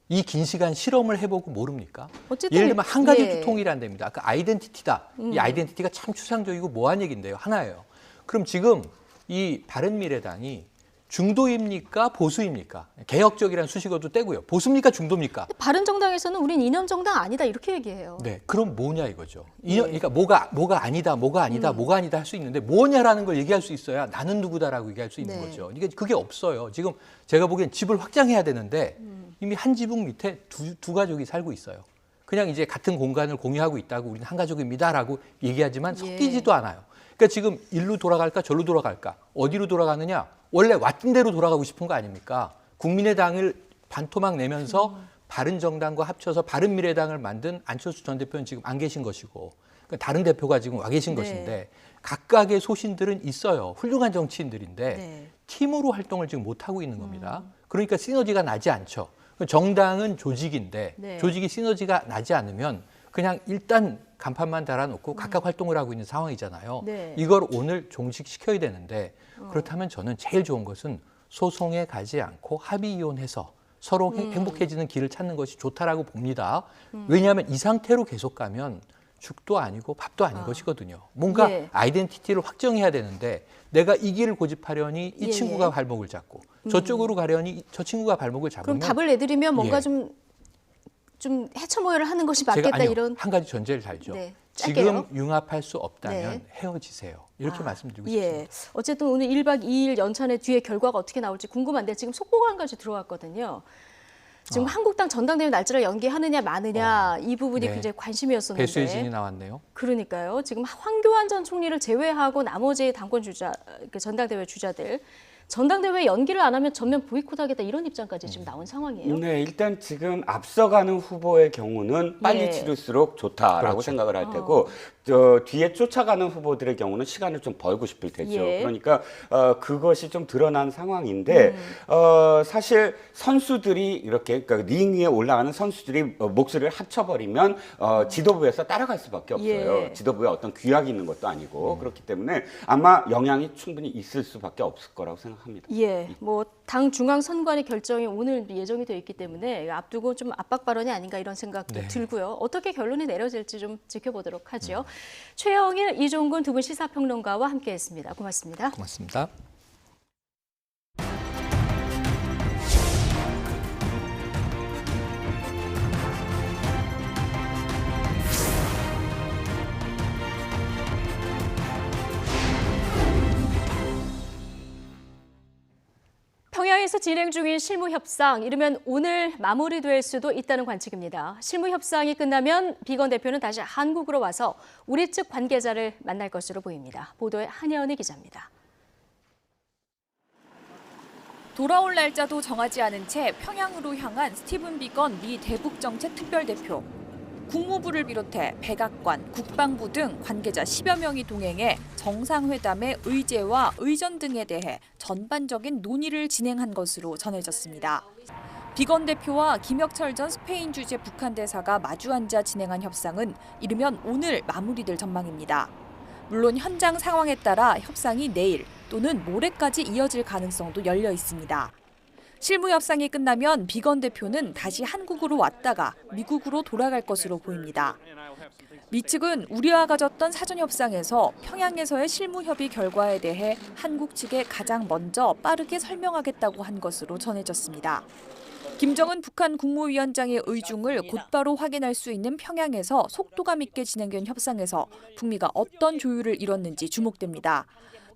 이 긴 시간 실험을 해보고 모릅니까? 어쨌든, 예를 들면 한 가지 통일이 안 됩니다. 아까 아이덴티티다. 이 아이덴티티가 참 추상적이고 뭐한 얘기인데요. 하나예요. 그럼 지금 이 바른미래당이 중도입니까? 보수입니까? 개혁적이라는 수식어도 떼고요. 보수입니까? 중도입니까? 바른정당에서는 우린 이념정당 아니다 이렇게 얘기해요. 네, 그럼 뭐냐 이거죠. 그러니까 뭐가 아니다, 뭐가 아니다, 뭐가 아니다 할 수 있는데 뭐냐라는 걸 얘기할 수 있어야 나는 누구다라고 얘기할 수 있는 거죠. 그게 없어요. 지금 제가 보기엔 집을 확장해야 되는데 이미 한 지붕 밑에 두 가족이 살고 있어요. 그냥 이제 같은 공간을 공유하고 있다고 우리는 한 가족입니다라고 얘기하지만 섞이지도 않아요. 그러니까 지금 일로 돌아갈까 절로 돌아갈까 어디로 돌아가느냐 원래 왔던 대로 돌아가고 싶은 거 아닙니까? 국민의당을 반토막 내면서 바른정당과 합쳐서 바른미래당을 만든 안철수 전 대표는 지금 안 계신 것이고 그러니까 다른 대표가 지금 와 계신 것인데 각각의 소신들은 있어요. 훌륭한 정치인들인데 팀으로 활동을 지금 못하고 있는 겁니다. 그러니까 시너지가 나지 않죠. 정당은 조직인데 조직이 시너지가 나지 않으면 그냥 일단 간판만 달아놓고 각각 활동을 하고 있는 상황이잖아요. 이걸 오늘 종식시켜야 되는데 그렇다면 저는 제일 좋은 것은 소송에 가지 않고 합의 이혼해서 서로 행복해지는 길을 찾는 것이 좋다라고 봅니다. 왜냐하면 이 상태로 계속 가면 죽도 아니고 밥도 아닌 것이거든요. 뭔가 아이덴티티를 확정해야 되는데 내가 이 길을 고집하려니 이 친구가 발목을 잡고 저쪽으로 가려니 저 친구가 발목을 잡으면 그럼 답을 내드리면 뭔가 좀 해처모여를 하는 것이 맞겠다 이런 한 가지 전제를 달죠. 지금 융합할 수 없다면 헤어지세요. 이렇게 말씀드리고 싶습니다. 어쨌든 오늘 1박 2일 연찬회 뒤에 결과가 어떻게 나올지 궁금한데 지금 속보가 한 가지 들어왔거든요. 지금 한국당 전당대회 날짜를 연기하느냐 마느냐 이 부분이 굉장히 관심이었었는데 배수의 진이 나왔네요. 그러니까요. 지금 황교안 전 총리를 제외하고 나머지 당권 주자, 전당대회 주자들 전당대회 연기를 안 하면 전면 보이콧하겠다 이런 입장까지 지금 나온 상황이에요. 네, 일단 지금 앞서가는 후보의 경우는 빨리 치를수록 좋다라고 생각을 할 테고 저 뒤에 쫓아가는 후보들의 경우는 시간을 좀 벌고 싶을 테죠. 그러니까 그것이 좀 드러난 상황인데 사실 선수들이 이렇게 그러니까 링 위에 올라가는 선수들이 목소리를 합쳐버리면 지도부에서 따라갈 수밖에 없어요. 지도부에 어떤 규약이 있는 것도 아니고 그렇기 때문에 아마 영향이 충분히 있을 수밖에 없을 거라고 생각합니다. 뭐 당 중앙 선관위 결정이 오늘 예정이 되어 있기 때문에 앞두고 좀 압박 발언이 아닌가 이런 생각도 들고요. 어떻게 결론이 내려질지 좀 지켜보도록 하죠. 최영일, 이종근 두 분 시사평론가와 함께했습니다. 고맙습니다. 고맙습니다. 평양에서 진행 중인 실무협상, 이르면 오늘 마무리될 수도 있다는 관측입니다. 실무협상이 끝나면 비건 대표는 다시 한국으로 와서 우리 측 관계자를 만날 것으로 보입니다. 보도에 한혜원의 기자입니다. 돌아올 날짜도 정하지 않은 채 평양으로 향한 스티븐 비건 미 대북정책 특별대표. 국무부를 비롯해 백악관, 국방부 등 관계자 10여 명이 동행해 정상회담의 의제와 의전 등에 대해 전반적인 논의를 진행한 것으로 전해졌습니다. 비건 대표와 김혁철 전 스페인 주재 북한 대사가 마주 앉아 진행한 협상은 이르면 오늘 마무리될 전망입니다. 물론 현장 상황에 따라 협상이 내일 또는 모레까지 이어질 가능성도 열려 있습니다. 실무 협상이 끝나면 비건 대표는 다시 한국으로 왔다가 미국으로 돌아갈 것으로 보입니다. 미 측은 우리와 가졌던 사전 협상에서 평양에서의 실무 협의 결과에 대해 한국 측에 가장 먼저 빠르게 설명하겠다고 한 것으로 전해졌습니다. 김정은 북한 국무위원장의 의중을 곧바로 확인할 수 있는 평양에서 속도감 있게 진행된 협상에서 북미가 어떤 조율을 이뤘는지 주목됩니다.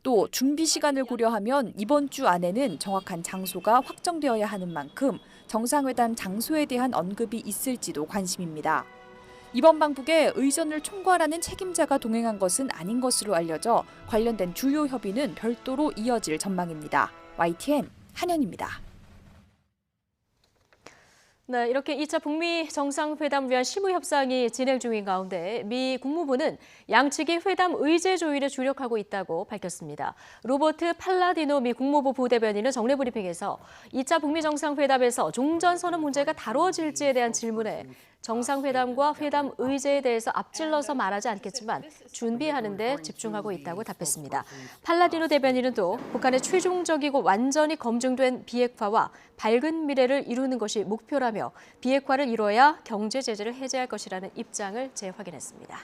또 준비 시간을 고려하면 이번 주 안에는 정확한 장소가 확정되어야 하는 만큼 정상회담 장소에 대한 언급이 있을지도 관심입니다. 이번 방북에 의전을 총괄하는 책임자가 동행한 것은 아닌 것으로 알려져 관련된 주요 협의는 별도로 이어질 전망입니다. YTN 한현입니다. 네, 이렇게 2차 북미 정상회담 위한 실무 협상이 진행 중인 가운데 미 국무부는 양측이 회담 의제 조율에 주력하고 있다고 밝혔습니다. 로버트 팔라디노 미 국무부 부대변인은 정례 브리핑에서 2차 북미 정상회담에서 종전선언 문제가 다뤄질지에 대한 질문에 정상회담과 회담 의제에 대해서 앞질러서 말하지 않겠지만 준비하는 데 집중하고 있다고 답했습니다. 팔라디노 대변인은 또 북한의 최종적이고 완전히 검증된 비핵화와 밝은 미래를 이루는 것이 목표라며 비핵화를 이뤄야 경제 제재를 해제할 것이라는 입장을 재확인했습니다.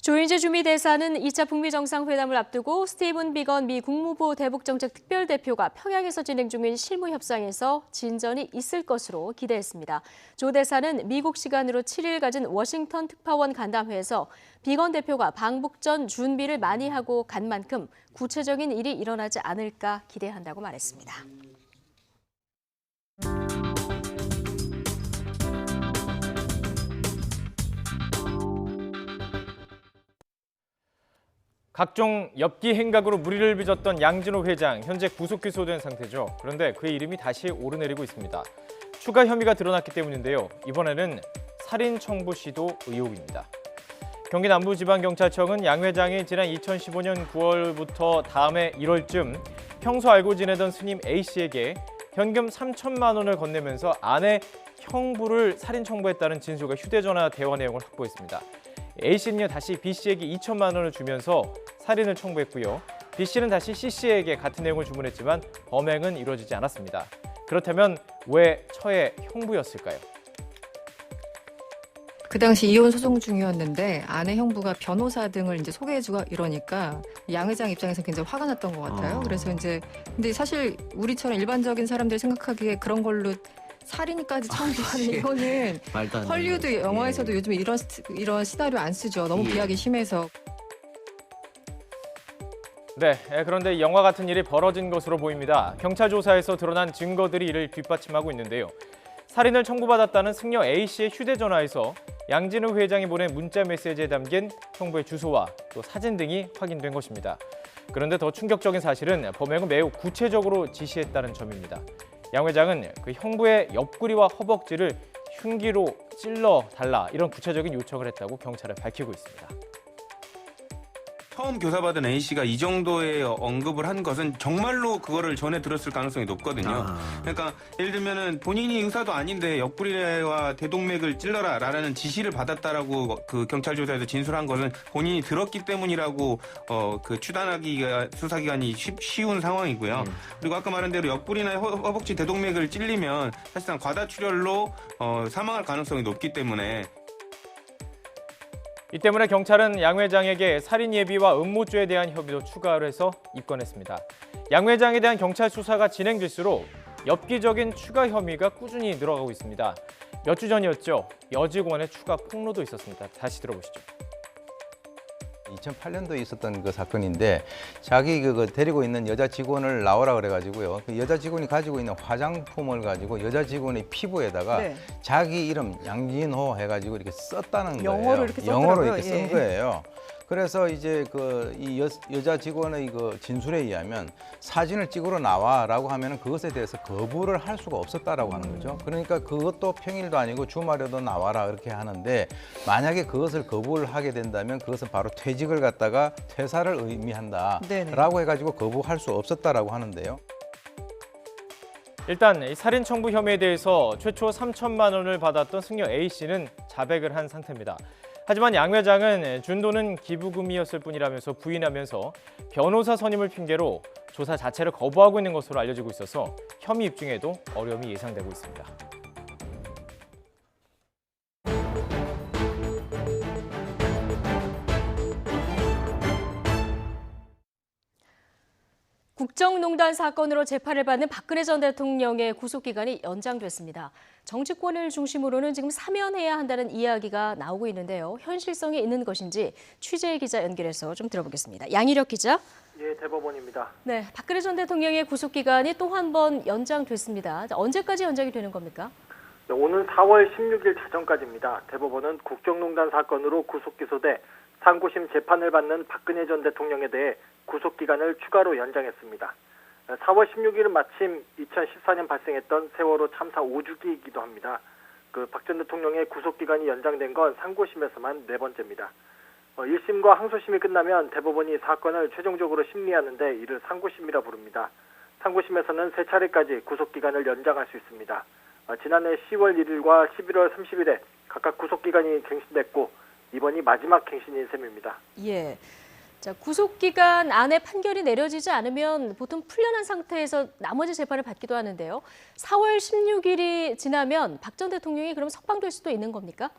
조인재 주미 대사는 2차 북미 정상회담을 앞두고 스티븐 비건 미 국무부 대북정책 특별대표가 평양에서 진행 중인 실무 협상에서 진전이 있을 것으로 기대했습니다. 조 대사는 미국 시간으로 7일 가진 워싱턴 특파원 간담회에서 비건 대표가 방북 전 준비를 많이 하고 간 만큼 구체적인 일이 일어나지 않을까 기대한다고 말했습니다. 각종 엽기 행각으로 무리를 빚었던 양진호 회장, 현재 구속 기소된 상태죠. 그런데 그의 이름이 다시 오르내리고 있습니다. 추가 혐의가 드러났기 때문인데요. 이번에는 살인 청부 시도 의혹입니다. 경기 남부지방경찰청은 양 회장이 지난 2015년 9월부터 다음해 1월쯤 평소 알고 지내던 스님 A씨에게 현금 3천만 원을 건네면서 아내 형부를 살인 청부했다는 진술과 휴대전화 대화 내용을 확보했습니다. A씨는요 다시 B씨에게 2천만 원을 주면서 살인을 청부했고요. B씨는 다시 C씨에게 같은 내용을 주문했지만 범행은 이루어지지 않았습니다. 그렇다면 왜 처의 형부였을까요? 그 당시 이혼 소송 중이었는데 아내 형부가 변호사 등을 이제 소개해주고 이러니까 양 회장 입장에서 굉장히 화가 났던 것 같아요. 그래서 이제 근데 사실 우리처럼 일반적인 사람들이 생각하기에 그런 걸로 살인까지 청구하는 이거는 헐리우드 영화에서도 요즘 이런 시나리오 안 쓰죠. 너무 비하기 심해서. 네, 그런데 영화 같은 일이 벌어진 것으로 보입니다. 경찰 조사에서 드러난 증거들이 이를 뒷받침하고 있는데요. 살인을 청구받았다는 승려 A씨의 휴대전화에서 양진호 회장이 보낸 문자 메시지에 담긴 형부의 주소와 또 사진 등이 확인된 것입니다. 그런데 더 충격적인 사실은 범행을 매우 구체적으로 지시했다는 점입니다. 양 회장은 그 형부의 옆구리와 허벅지를 흉기로 찔러달라 이런 구체적인 요청을 했다고 경찰은 밝히고 있습니다. 처음 교사받은 A씨가 이 정도의 언급을 한 것은 정말로 그거를 전에 들었을 가능성이 높거든요. 그러니까 예를 들면은 본인이 의사도 아닌데 옆구리와 대동맥을 찔러라라는 지시를 받았다라고 그 경찰 조사에서 진술한 것은 본인이 들었기 때문이라고 그 추단하기가 수사기관이 쉬운 상황이고요. 그리고 아까 말한 대로 옆구리나 허벅지 대동맥을 찔리면 사실상 과다출혈로 사망할 가능성이 높기 때문에. 이 때문에 경찰은 양 회장에게 살인 예비와 음모죄에 대한 협의도 추가를 해서 입건했습니다. 양 회장에 대한 경찰 수사가 진행될수록 엽기적인 추가 혐의가 꾸준히 늘어가고 있습니다. 몇 주 전이었죠. 여직원의 추가 폭로도 있었습니다. 다시 들어보시죠. 2008년도에 있었던 그 사건인데 자기 그 데리고 있는 여자 직원을 나오라 그래가지고요. 그 여자 직원이 가지고 있는 화장품을 가지고 여자 직원의 피부에다가 자기 이름 양진호 해가지고 이렇게 썼다는 거예요. 영어로 이렇게 영어로 이렇게 쓴 거예요. 그래서 이제 이 여자 직원의 그 진술에 의하면 사진을 찍으러 나와라고 하면은 그것에 대해서 거부를 할 수가 없었다라고 하는 거죠. 그러니까 그것도 평일도 아니고 주말에도 나와라 이렇게 하는데 만약에 그것을 거부를 하게 된다면 그것은 바로 퇴직을 갖다가 퇴사를 의미한다라고 해가지고 거부할 수 없었다라고 하는데요. 일단 이 살인 청부 혐의에 대해서 최초 3천만 원을 받았던 승려 A씨는 자백을 한 상태입니다. 하지만 양 회장은 준도는 기부금이었을 뿐이라면서 부인하면서 변호사 선임을 핑계로 조사 자체를 거부하고 있는 것으로 알려지고 있어서 혐의 입증에도 어려움이 예상되고 있습니다. 국정농단 사건으로 재판을 받는 박근혜 전 대통령의 구속기간이 연장됐습니다. 정치권을 중심으로는 지금 사면해야 한다는 이야기가 나오고 있는데요. 현실성이 있는 것인지 취재 기자 연결해서 좀 들어보겠습니다. 양희력 기자. 예, 대법원입니다. 네, 박근혜 전 대통령의 구속기간이 또 한 번 연장됐습니다. 언제까지 연장이 되는 겁니까? 네, 오는 4월 16일 자정까지입니다. 대법원은 국정농단 사건으로 구속 기소돼 상고심 재판을 받는 박근혜 전 대통령에 대해 구속기간을 추가로 연장했습니다. 4월 16일은 마침 2014년 발생했던 세월호 참사 5주기이기도 합니다. 박 전 대통령의 구속기간이 연장된 건 상고심에서만 4번째입니다. 1심과 항소심이 끝나면 대법원이 사건을 최종적으로 심리하는데 이를 상고심이라 부릅니다. 상고심에서는 3차례까지 구속기간을 연장할 수 있습니다. 지난해 10월 1일과 11월 30일에 각각 구속기간이 갱신됐고 이번이 마지막 갱신인 셈입니다. 예. 자, 구속기간 안에 판결이 내려지지 않으면 보통 풀려난 상태에서 나머지 재판을 받기도 하는데요. 4월 16일이 지나면 박 전 대통령이 그럼 석방될 수도 있는 겁니까?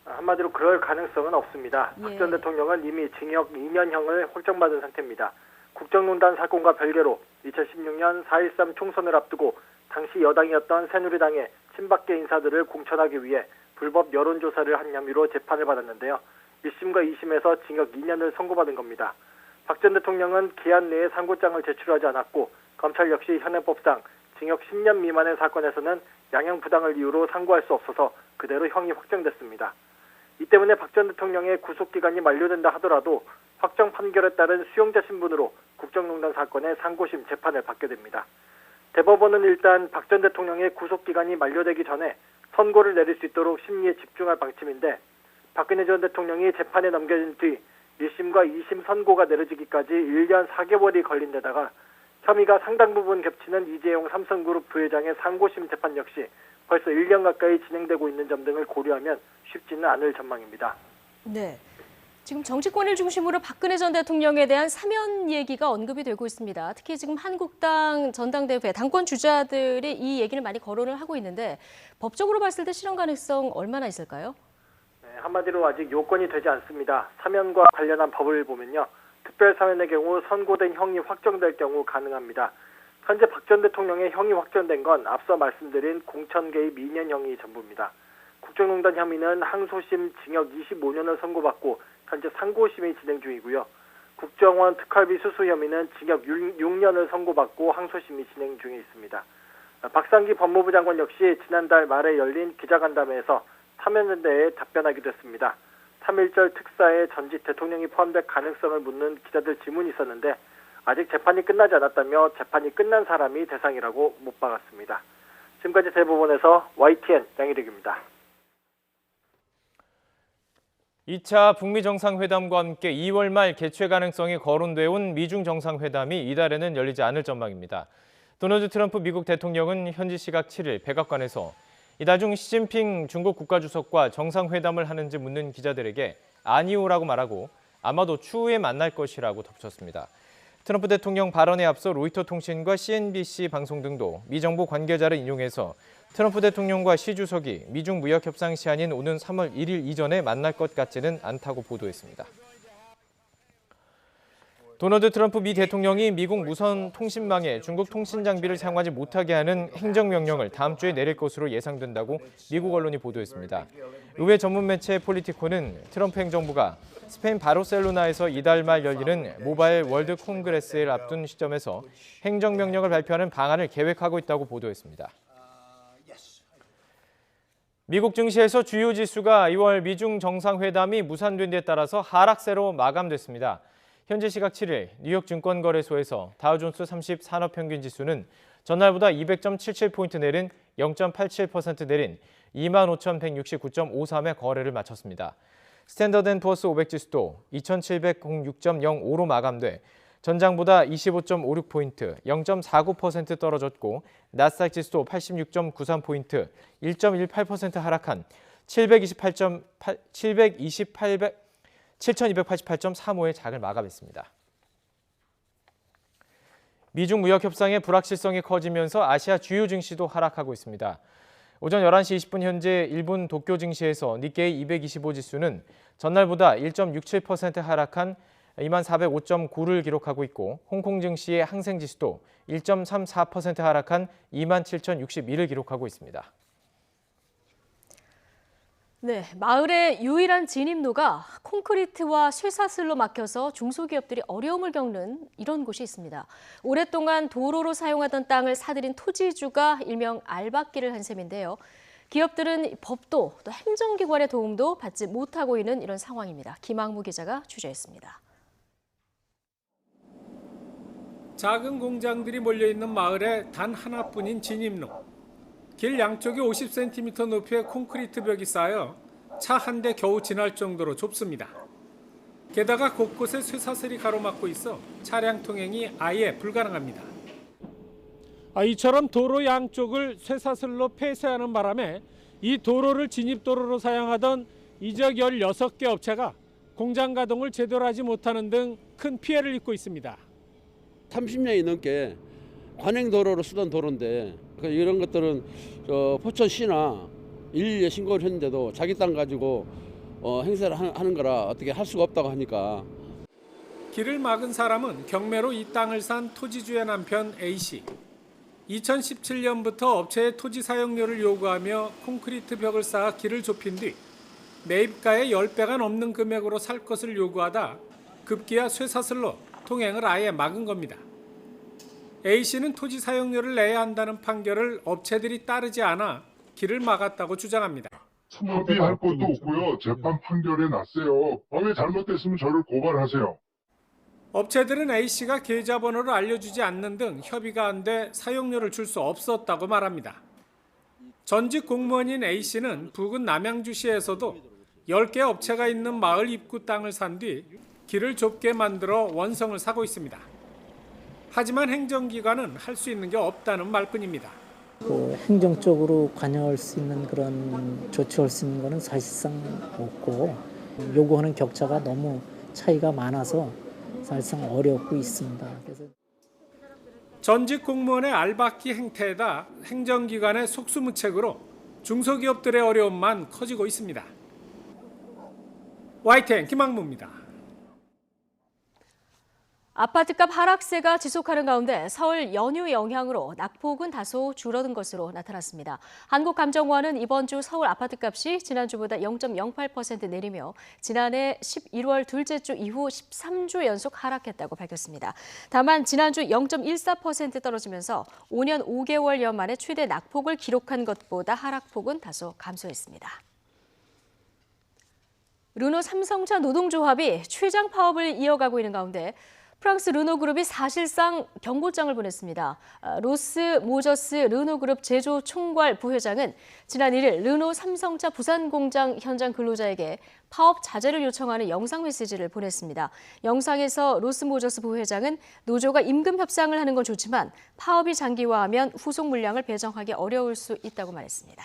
한마디로 그럴 가능성은 없습니다. 예. 박 전 대통령은 이미 징역 2년형을 확정받은 상태입니다. 국정농단 사건과 별개로 2016년 4.13 총선을 앞두고 당시 여당이었던 새누리당의 친박계 인사들을 공천하기 위해 불법 여론조사를 한 혐의로 재판을 받았는데요. 1심과 2심에서 징역 2년을 선고받은 겁니다. 박 전 대통령은 기한 내에 상고장을 제출하지 않았고 검찰 역시 현행법상 징역 10년 미만의 사건에서는 양형부당을 이유로 상고할 수 없어서 그대로 형이 확정됐습니다. 이 때문에 박 전 대통령의 구속기간이 만료된다 하더라도 확정 판결에 따른 수용자 신분으로 국정농단 사건의 상고심 재판을 받게 됩니다. 대법원은 일단 박 전 대통령의 구속기간이 만료되기 전에 선고를 내릴 수 있도록 심리에 집중할 방침인데 박근혜 전 대통령이 재판에 넘겨진 뒤 1심과 2심 선고가 내려지기까지 1년 4개월이 걸린 데다가 혐의가 상당 부분 겹치는 이재용 삼성그룹 부회장의 상고심 재판 역시 벌써 1년 가까이 진행되고 있는 점 등을 고려하면 쉽지는 않을 전망입니다. 네. 지금 정치권을 중심으로 박근혜 전 대통령에 대한 사면 얘기가 언급이 되고 있습니다. 특히 지금 한국당 전당대회 당권 주자들이 이 얘기를 많이 거론을 하고 있는데 법적으로 봤을 때 실현 가능성 얼마나 있을까요? 네, 한마디로 아직 요건이 되지 않습니다. 사면과 관련한 법을 보면요. 특별사면의 경우 선고된 형이 확정될 경우 가능합니다. 현재 박 전 대통령의 형이 확정된 건 앞서 말씀드린 공천 개입 2년형이 전부입니다. 국정농단 혐의는 항소심 징역 25년을 선고받고 현재 상고심이 진행 중이고요. 국정원 특활비 수수 혐의는 징역 6년을 선고받고 항소심이 진행 중에 있습니다. 박상기 법무부 장관 역시 지난달 말에 열린 기자간담회에서 사면에 대해 답변하기도 했습니다. 3.1절 특사에 전직 대통령이 포함될 가능성을 묻는 기자들 질문이 있었는데 아직 재판이 끝나지 않았다며 재판이 끝난 사람이 대상이라고 못 박았습니다. 지금까지 대법원에서 YTN 양희력입니다. 2차 북미 정상회담과 함께 2월 말 개최 가능성이 거론돼 온 미중 정상회담이 이달에는 열리지 않을 전망입니다. 도널드 트럼프 미국 대통령은 현지 시각 7일 백악관에서 이달 중 시진핑 중국 국가주석과 정상회담을 하는지 묻는 기자들에게 아니오라고 말하고 아마도 추후에 만날 것이라고 덧붙였습니다. 트럼프 대통령 발언에 앞서 로이터 통신과 CNBC 방송 등도 미 정부 관계자를 인용해서 트럼프 대통령과 시 주석이 미중 무역 협상 시한인 오는 3월 1일 이전에 만날 것 같지는 않다고 보도했습니다. 도널드 트럼프 미 대통령이 미국 무선 통신망에 중국 통신 장비를 사용하지 못하게 하는 행정명령을 다음 주에 내릴 것으로 예상된다고 미국 언론이 보도했습니다. 의회 전문 매체 폴리티코는 트럼프 행정부가 스페인 바르셀로나에서 이달 말 열리는 모바일 월드 콩그레스를 앞둔 시점에서 행정명령을 발표하는 방안을 계획하고 있다고 보도했습니다. 미국 증시에서 주요 지수가 2월 미중 정상회담이 무산된 데에 따라서 하락세로 마감됐습니다. 현재 시각 7일 뉴욕 증권거래소에서 다우존스 30 산업평균지수는 전날보다 200.77포인트 내린 0.87% 내린 25,169.53의 거래를 마쳤습니다. 스탠더드앤푸어스 500지수도 2,706.05로 마감돼 전장보다 25.56포인트, 0.49% 떨어졌고 나스닥 지수도 86.93포인트, 1.18% 하락한 7,288.35의 장을 마감했습니다. 미중 무역 협상의 불확실성이 커지면서 아시아 주요 증시도 하락하고 있습니다. 오전 11시 20분 현재 일본 도쿄 증시에서 니케이 225 지수는 전날보다 1.67% 하락한 2405.9를 기록하고 있고 홍콩 증시의 항생 지수도 1.34% 하락한 27,061을 기록하고 있습니다. 네, 마을의 유일한 진입로가 콘크리트와 쇠사슬로 막혀서 중소기업들이 어려움을 겪는 이런 곳이 있습니다. 오랫동안 도로로 사용하던 땅을 사들인 토지주가 일명 알박기를 한 셈인데요. 기업들은 법도 또 행정기관의 도움도 받지 못하고 있는 이런 상황입니다. 김학무 기자가 취재했습니다. 작은 공장들이 몰려있는 마을에 단 하나뿐인 진입로. 길 양쪽에 50cm 높이의 콘크리트 벽이 쌓여 차 한 대 겨우 지날 정도로 좁습니다. 게다가 곳곳에 쇠사슬이 가로막고 있어 차량 통행이 아예 불가능합니다. 이처럼 도로 양쪽을 쇠사슬로 폐쇄하는 바람에 이 도로를 진입도로로 사용하던 이적 16개 업체가 공장 가동을 제대로 하지 못하는 등 큰 피해를 입고 있습니다. 30년이 넘게 관행도로로 쓰던 도로인데 이런 것들은 포천시나 112에 신고를 했는데도 자기 땅 가지고 행사를 하는 거라 어떻게 할 수가 없다고 하니까. 길을 막은 사람은 경매로 이 땅을 산 토지주의 남편 A씨. 2017년부터 업체의 토지 사용료를 요구하며 콘크리트 벽을 쌓아 길을 좁힌 뒤 매입가의 10배가 넘는 금액으로 살 것을 요구하다 급기야 쇠사슬로 통행을 아예 막은 겁니다. A씨는 토지 사용료를 내야 한다는 판결을 업체들이 따르지 않아 길을 막았다고 주장합니다. 협의할 것도 없고요. 재판 판결에 났어요. 왜 잘못됐으면 저를 고발하세요. 업체들은 A씨가 계좌번호를 알려주지 않는 등 협의가 안 돼 사용료를 줄 수 없었다고 말합니다. 전직 공무원인 A씨는 부근 남양주시에서도 10개 업체가 있는 마을 입구 땅을 산 뒤 길을 좁게 만들어 원성을 사고 있습니다. 하지만 행정기관은 할 수 있는 게 없다는 말뿐입니다. 행정적으로 관여할 수 있는 그런 조치할 수 있는 것은 사실상 없고 요구하는 격차가 너무 차이가 많아서 사실상 어렵고 있습니다. 그래서 전직 공무원의 알박기 행태에다 행정기관의 속수무책으로 중소기업들의 어려움만 커지고 있습니다. YTN 김학무입니다. 아파트값 하락세가 지속하는 가운데 설 연휴 영향으로 낙폭은 다소 줄어든 것으로 나타났습니다. 한국감정원은 이번 주 서울 아파트값이 지난주보다 0.08% 내리며 지난해 11월 둘째 주 이후 13주 연속 하락했다고 밝혔습니다. 다만 지난주 0.14% 떨어지면서 5년 5개월여 만에 최대 낙폭을 기록한 것보다 하락폭은 다소 감소했습니다. 르노 삼성차 노동조합이 최장 파업을 이어가고 있는 가운데 프랑스 르노그룹이 사실상 경고장을 보냈습니다. 로스 모저스 르노그룹 제조 총괄 부회장은 지난 1일 르노 삼성차 부산 공장 현장 근로자에게 파업 자제를 요청하는 영상 메시지를 보냈습니다. 영상에서 로스 모저스 부회장은 노조가 임금 협상을 하는 건 좋지만 파업이 장기화하면 후속 물량을 배정하기 어려울 수 있다고 말했습니다.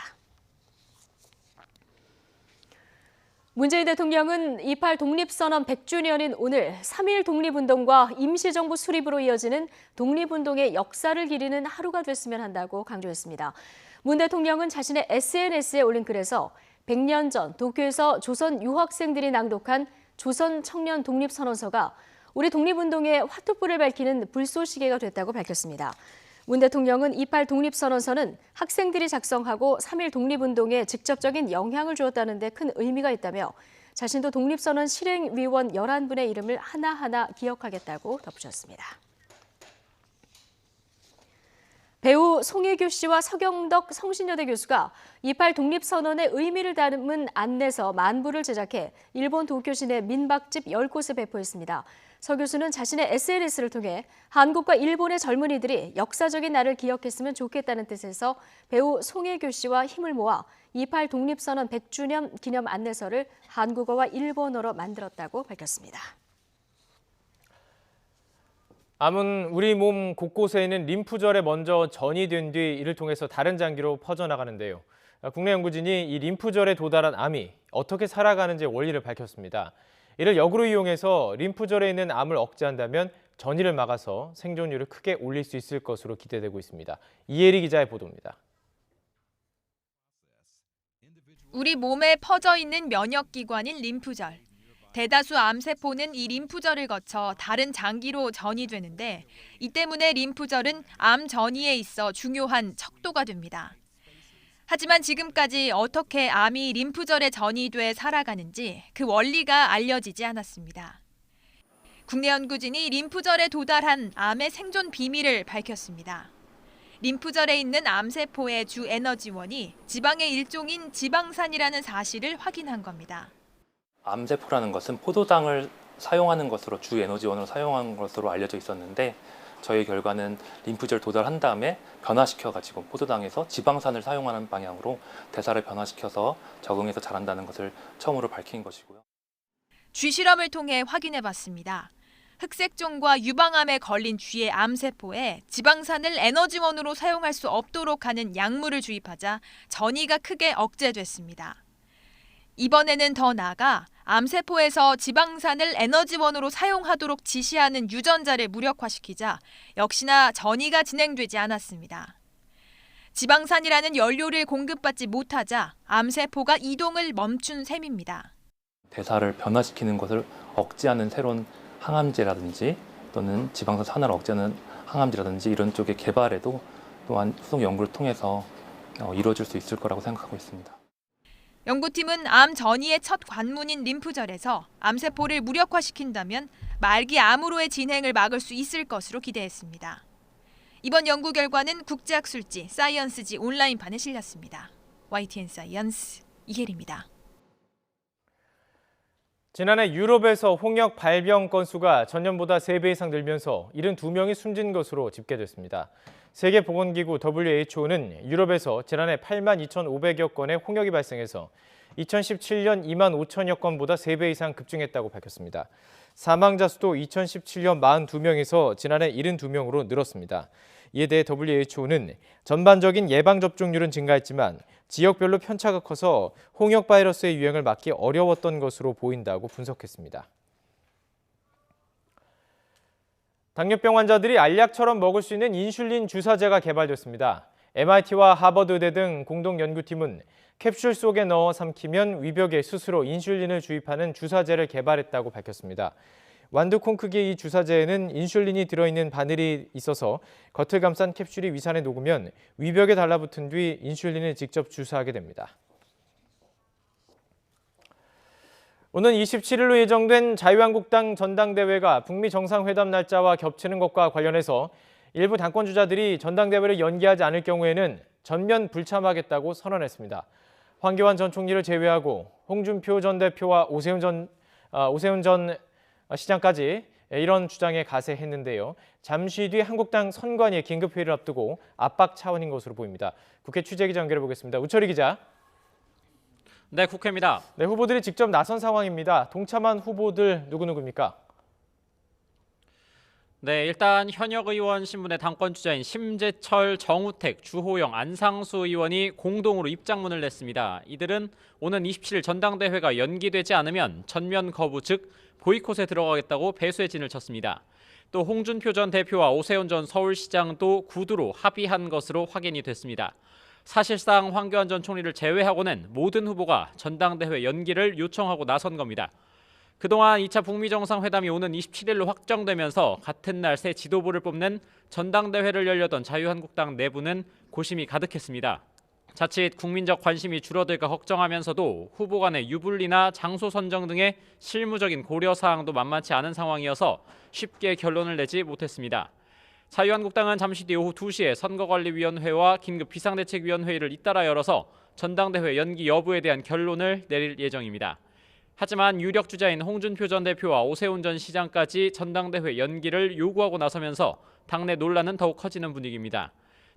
문재인 대통령은 28 독립선언 100주년인 오늘 3.1 독립운동과 임시정부 수립으로 이어지는 독립운동의 역사를 기리는 하루가 됐으면 한다고 강조했습니다. 문 대통령은 자신의 SNS에 올린 글에서 100년 전 도쿄에서 조선 유학생들이 낭독한 조선 청년 독립선언서가 우리 독립운동의 화투불을 밝히는 불쏘시개가 됐다고 밝혔습니다. 문 대통령은 28 독립선언서는 학생들이 작성하고 3.1 독립운동에 직접적인 영향을 주었다는 데 큰 의미가 있다며 자신도 독립선언 실행위원 11분의 이름을 하나하나 기억하겠다고 덧붙였습니다. 배우 송혜교 씨와 서경덕 성신여대 교수가 28 독립선언의 의미를 담은 안내서 만부를 제작해 일본 도쿄 시내 민박집 10곳에 배포했습니다. 서 교수는 자신의 SNS를 통해 한국과 일본의 젊은이들이 역사적인 날을 기억했으면 좋겠다는 뜻에서 배우 송혜교 씨와 힘을 모아 28 독립선언 100주년 기념 안내서를 한국어와 일본어로 만들었다고 밝혔습니다. 암은 우리 몸 곳곳에 있는 림프절에 먼저 전이된 뒤 이를 통해서 다른 장기로 퍼져나가는데요. 국내 연구진이 이 림프절에 도달한 암이 어떻게 살아가는지 원리를 밝혔습니다. 이를 역으로 이용해서 림프절에 있는 암을 억제한다면 전이를 막아서 생존율을 크게 올릴 수 있을 것으로 기대되고 있습니다. 이혜리 기자의 보도입니다. 우리 몸에 퍼져 있는 면역기관인 림프절. 대다수 암세포는 이 림프절을 거쳐 다른 장기로 전이되는데 이 때문에 림프절은 암 전이에 있어 중요한 척도가 됩니다. 하지만 지금까지 어떻게 암이 림프절에 전이돼 살아가는지 그 원리가 알려지지 않았습니다. 국내 연구진이 림프절에 도달한 암의 생존 비밀을 밝혔습니다. 림프절에 있는 암세포의 주 에너지원이 지방의 일종인 지방산이라는 사실을 확인한 겁니다. 암세포라는 것은 포도당을 사용하는 것으로 주 에너지원으로 사용하는 것으로 알려져 있었는데 저희 결과는 림프절 도달한 다음에 변화시켜가지고 포도당에서 지방산을 사용하는 방향으로 대사를 변화시켜서 적응해서 자란다는 것을 처음으로 밝힌 것이고요. 쥐실험을 통해 확인해봤습니다. 흑색종과 유방암에 걸린 쥐의 암세포에 지방산을 에너지원으로 사용할 수 없도록 하는 약물을 주입하자 전이가 크게 억제됐습니다. 이번에는 더 나아가 암세포에서 지방산을 에너지원으로 사용하도록 지시하는 유전자를 무력화시키자 역시나 전이가 진행되지 않았습니다. 지방산이라는 연료를 공급받지 못하자 암세포가 이동을 멈춘 셈입니다. 대사를 변화시키는 것을 억제하는 새로운 항암제라든지 또는 지방산 산화를 억제하는 항암제라든지 이런 쪽의 개발에도 또한 후속 연구를 통해서 이루어질 수 있을 거라고 생각하고 있습니다. 연구팀은 암 전이의 첫 관문인 림프절에서 암세포를 무력화시킨다면 말기 암으로의 진행을 막을 수 있을 것으로 기대했습니다. 이번 연구 결과는 국제학술지 사이언스지 온라인판에 실렸습니다. YTN 사이언스 이혜리입니다. 지난해 유럽에서 홍역 발병 건수가 전년보다 3배 이상 늘면서 72명이 숨진 것으로 집계됐습니다. 세계보건기구 WHO는 유럽에서 지난해 82,500여 건의 홍역이 발생해서 2017년 2만 5천여 건보다 3배 이상 급증했다고 밝혔습니다. 사망자 수도 2017년 42명에서 지난해 72명으로 늘었습니다. 이에 대해 WHO는 전반적인 예방접종률은 증가했지만 지역별로 편차가 커서 홍역 바이러스의 유행을 막기 어려웠던 것으로 보인다고 분석했습니다. 당뇨병 환자들이 알약처럼 먹을 수 있는 인슐린 주사제가 개발됐습니다. MIT와 하버드의대 등 공동 연구팀은 캡슐 속에 넣어 삼키면 위벽에 스스로 인슐린을 주입하는 주사제를 개발했다고 밝혔습니다. 완두콩 크기의 이 주사제에는 인슐린이 들어있는 바늘이 있어서 겉을 감싼 캡슐이 위산에 녹으면 위벽에 달라붙은 뒤 인슐린을 직접 주사하게 됩니다. 오는 27일로 예정된 자유한국당 전당대회가 북미 정상회담 날짜와 겹치는 것과 관련해서 일부 당권 주자들이 전당대회를 연기하지 않을 경우에는 전면 불참하겠다고 선언했습니다. 황교안 전 총리를 제외하고 홍준표 전 대표와 오세훈 전 시장까지 이런 주장에 가세했는데요. 잠시 뒤 한국당 선관위의 긴급회의를 앞두고 압박 차원인 것으로 보입니다. 국회 취재기자 연결해 보겠습니다. 우철희 기자. 네, 국회입니다. 네, 후보들이 직접 나선 상황입니다. 동참한 후보들 누구누구입니까? 네, 일단 현역 의원 신분의 당권 주자인 심재철, 정우택, 주호영, 안상수 의원이 공동으로 입장문을 냈습니다. 이들은 오는 27일 전당대회가 연기되지 않으면 전면 거부, 즉 보이콧에 들어가겠다고 배수의 진을 쳤습니다. 또 홍준표 전 대표와 오세훈 전 서울시장도 구두로 합의한 것으로 확인이 됐습니다. 사실상 황교안 전 총리를 제외하고는 모든 후보가 전당대회 연기를 요청하고 나선 겁니다. 그동안 2차 북미 정상회담이 오는 27일로 확정되면서 같은 날 새 지도부를 뽑는 전당대회를 열려던 자유한국당 내부는 고심이 가득했습니다. 자칫 국민적 관심이 줄어들까 걱정하면서도 후보 간의 유불리나 장소 선정 등의 실무적인 고려사항도 만만치 않은 상황이어서 쉽게 결론을 내지 못했습니다. 자유한국당은 잠시 뒤 오후 2시에 선거관리위원회와 긴급 비상대책위원회의를 잇따라 열어서 전당대회 연기 여부에 대한 결론을 내릴 예정입니다. 하지만 유력 주자인 홍준표 전 대표와 오세훈 전 시장까지 전당대회 연기를 요구하고 나서면서 당내 논란은 더욱 커지는 분위기입니다.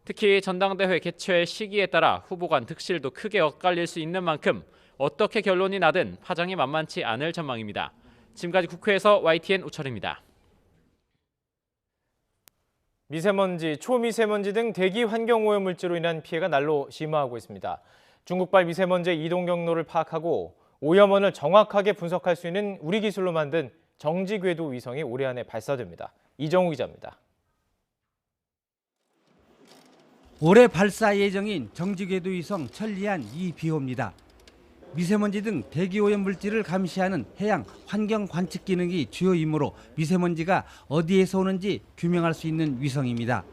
특히 전당대회 개최 시기에 따라 후보 간 득실도 크게 엇갈릴 수 있는 만큼 어떻게 결론이 나든 파장이 만만치 않을 전망입니다. 지금까지 국회에서 YTN 우철입니다. 미세먼지, 초미세먼지 등 대기 환경 오염 물질로 인한 피해가 날로 심화하고 있습니다. 중국발 미세먼지의 이동 경로를 파악하고 오염원을 정확하게 분석할 수 있는 우리 기술로 만든 정지궤도 위성이 올해 안에 발사됩니다. 이정우 기자입니다. 올해 발사 예정인 정지궤도 위성 천리안 2비호입니다. 미세먼지 등 대기오염 물질을 감시하는 해양 환경 관측 기능이 주요 임무로 미세먼지가 어디에서 오는지 규명할 수 있는 위성입니다.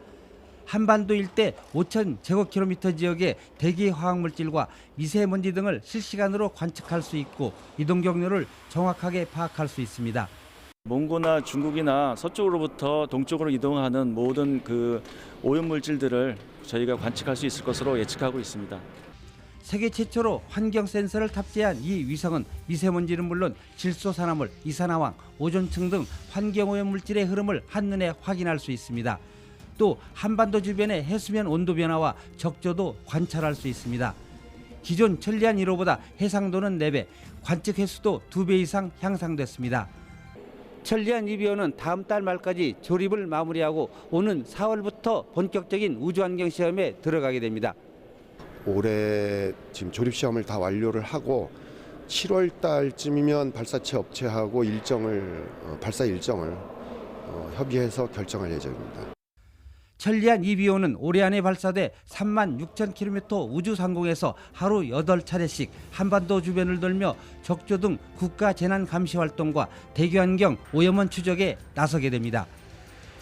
한반도 일대 5,000제곱킬로미터 지역의 대기 화학 물질과 미세먼지 등을 실시간으로 관측할 수 있고 이동 경로를 정확하게 파악할 수 있습니다. 몽고나 중국이나 서쪽으로부터 동쪽으로 이동하는 모든 그 오염 물질들을 저희가 관측할 수 있을 것으로 예측하고 있습니다. 세계 최초로 환경 센서를 탑재한 이 위성은 미세먼지는 물론 질소산화물, 이산화황, 오존층 등 환경오염 물질의 흐름을 한눈에 확인할 수 있습니다. 또 한반도 주변의 해수면 온도 변화와 적조도 관찰할 수 있습니다. 기존 천리안 1호보다 해상도는 4배, 관측 횟수도 2배 이상 향상됐습니다. 천리안 2비호는 다음 달 말까지 조립을 마무리하고 오는 4월부터 본격적인 우주환경 시험에 들어가게 됩니다. 올해 지금 조립 시험을 다 완료를 하고 7월 달쯤이면 발사체 업체하고 발사 일정을 협의해서 결정할 예정입니다. 천리안 2비호는 올해 안에 발사돼 36,000km 우주 상공에서 하루 8차례씩 한반도 주변을 돌며 적조 등 국가 재난 감시 활동과 대기환경 오염원 추적에 나서게 됩니다.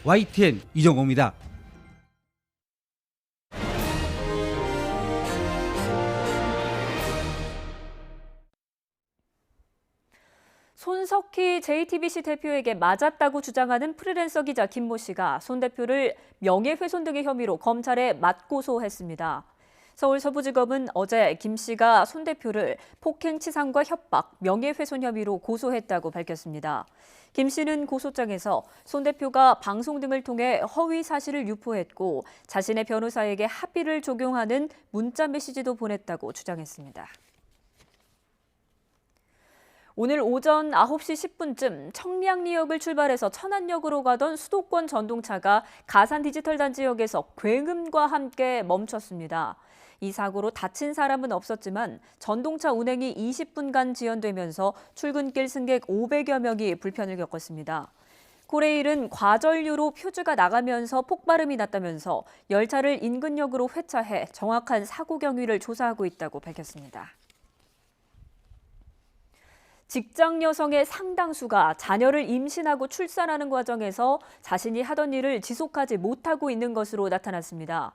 YTN 이정호입니다. 손석희 JTBC 대표에게 맞았다고 주장하는 프리랜서 기자 김모 씨가 손 대표를 명예훼손 등의 혐의로 검찰에 맞고소했습니다. 서울 서부지검은 어제 김 씨가 손 대표를 폭행치상과 협박, 명예훼손 혐의로 고소했다고 밝혔습니다. 김 씨는 고소장에서 손 대표가 방송 등을 통해 허위 사실을 유포했고 자신의 변호사에게 합의를 적용하는 문자 메시지도 보냈다고 주장했습니다. 오늘 오전 9시 10분쯤 청량리역을 출발해서 천안역으로 가던 수도권 전동차가 가산 디지털 단지역에서 굉음과 함께 멈췄습니다. 이 사고로 다친 사람은 없었지만 전동차 운행이 20분간 지연되면서 출근길 승객 500여 명이 불편을 겪었습니다. 코레일은 과전류로 표주가 나가면서 폭발음이 났다면서 열차를 인근역으로 회차해 정확한 사고 경위를 조사하고 있다고 밝혔습니다. 직장 여성의 상당수가 자녀를 임신하고 출산하는 과정에서 자신이 하던 일을 지속하지 못하고 있는 것으로 나타났습니다.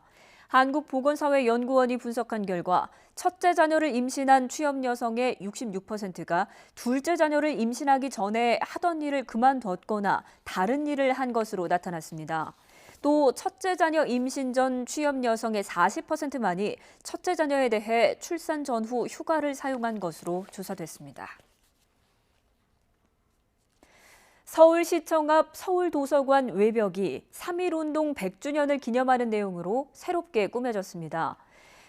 한국보건사회연구원이 분석한 결과 첫째 자녀를 임신한 취업 여성의 66%가 둘째 자녀를 임신하기 전에 하던 일을 그만뒀거나 다른 일을 한 것으로 나타났습니다. 또 첫째 자녀 임신 전 취업 여성의 40%만이 첫째 자녀에 대해 출산 전후 휴가를 사용한 것으로 조사됐습니다. 서울시청 앞 서울도서관 외벽이 3.1운동 100주년을 기념하는 내용으로 새롭게 꾸며졌습니다.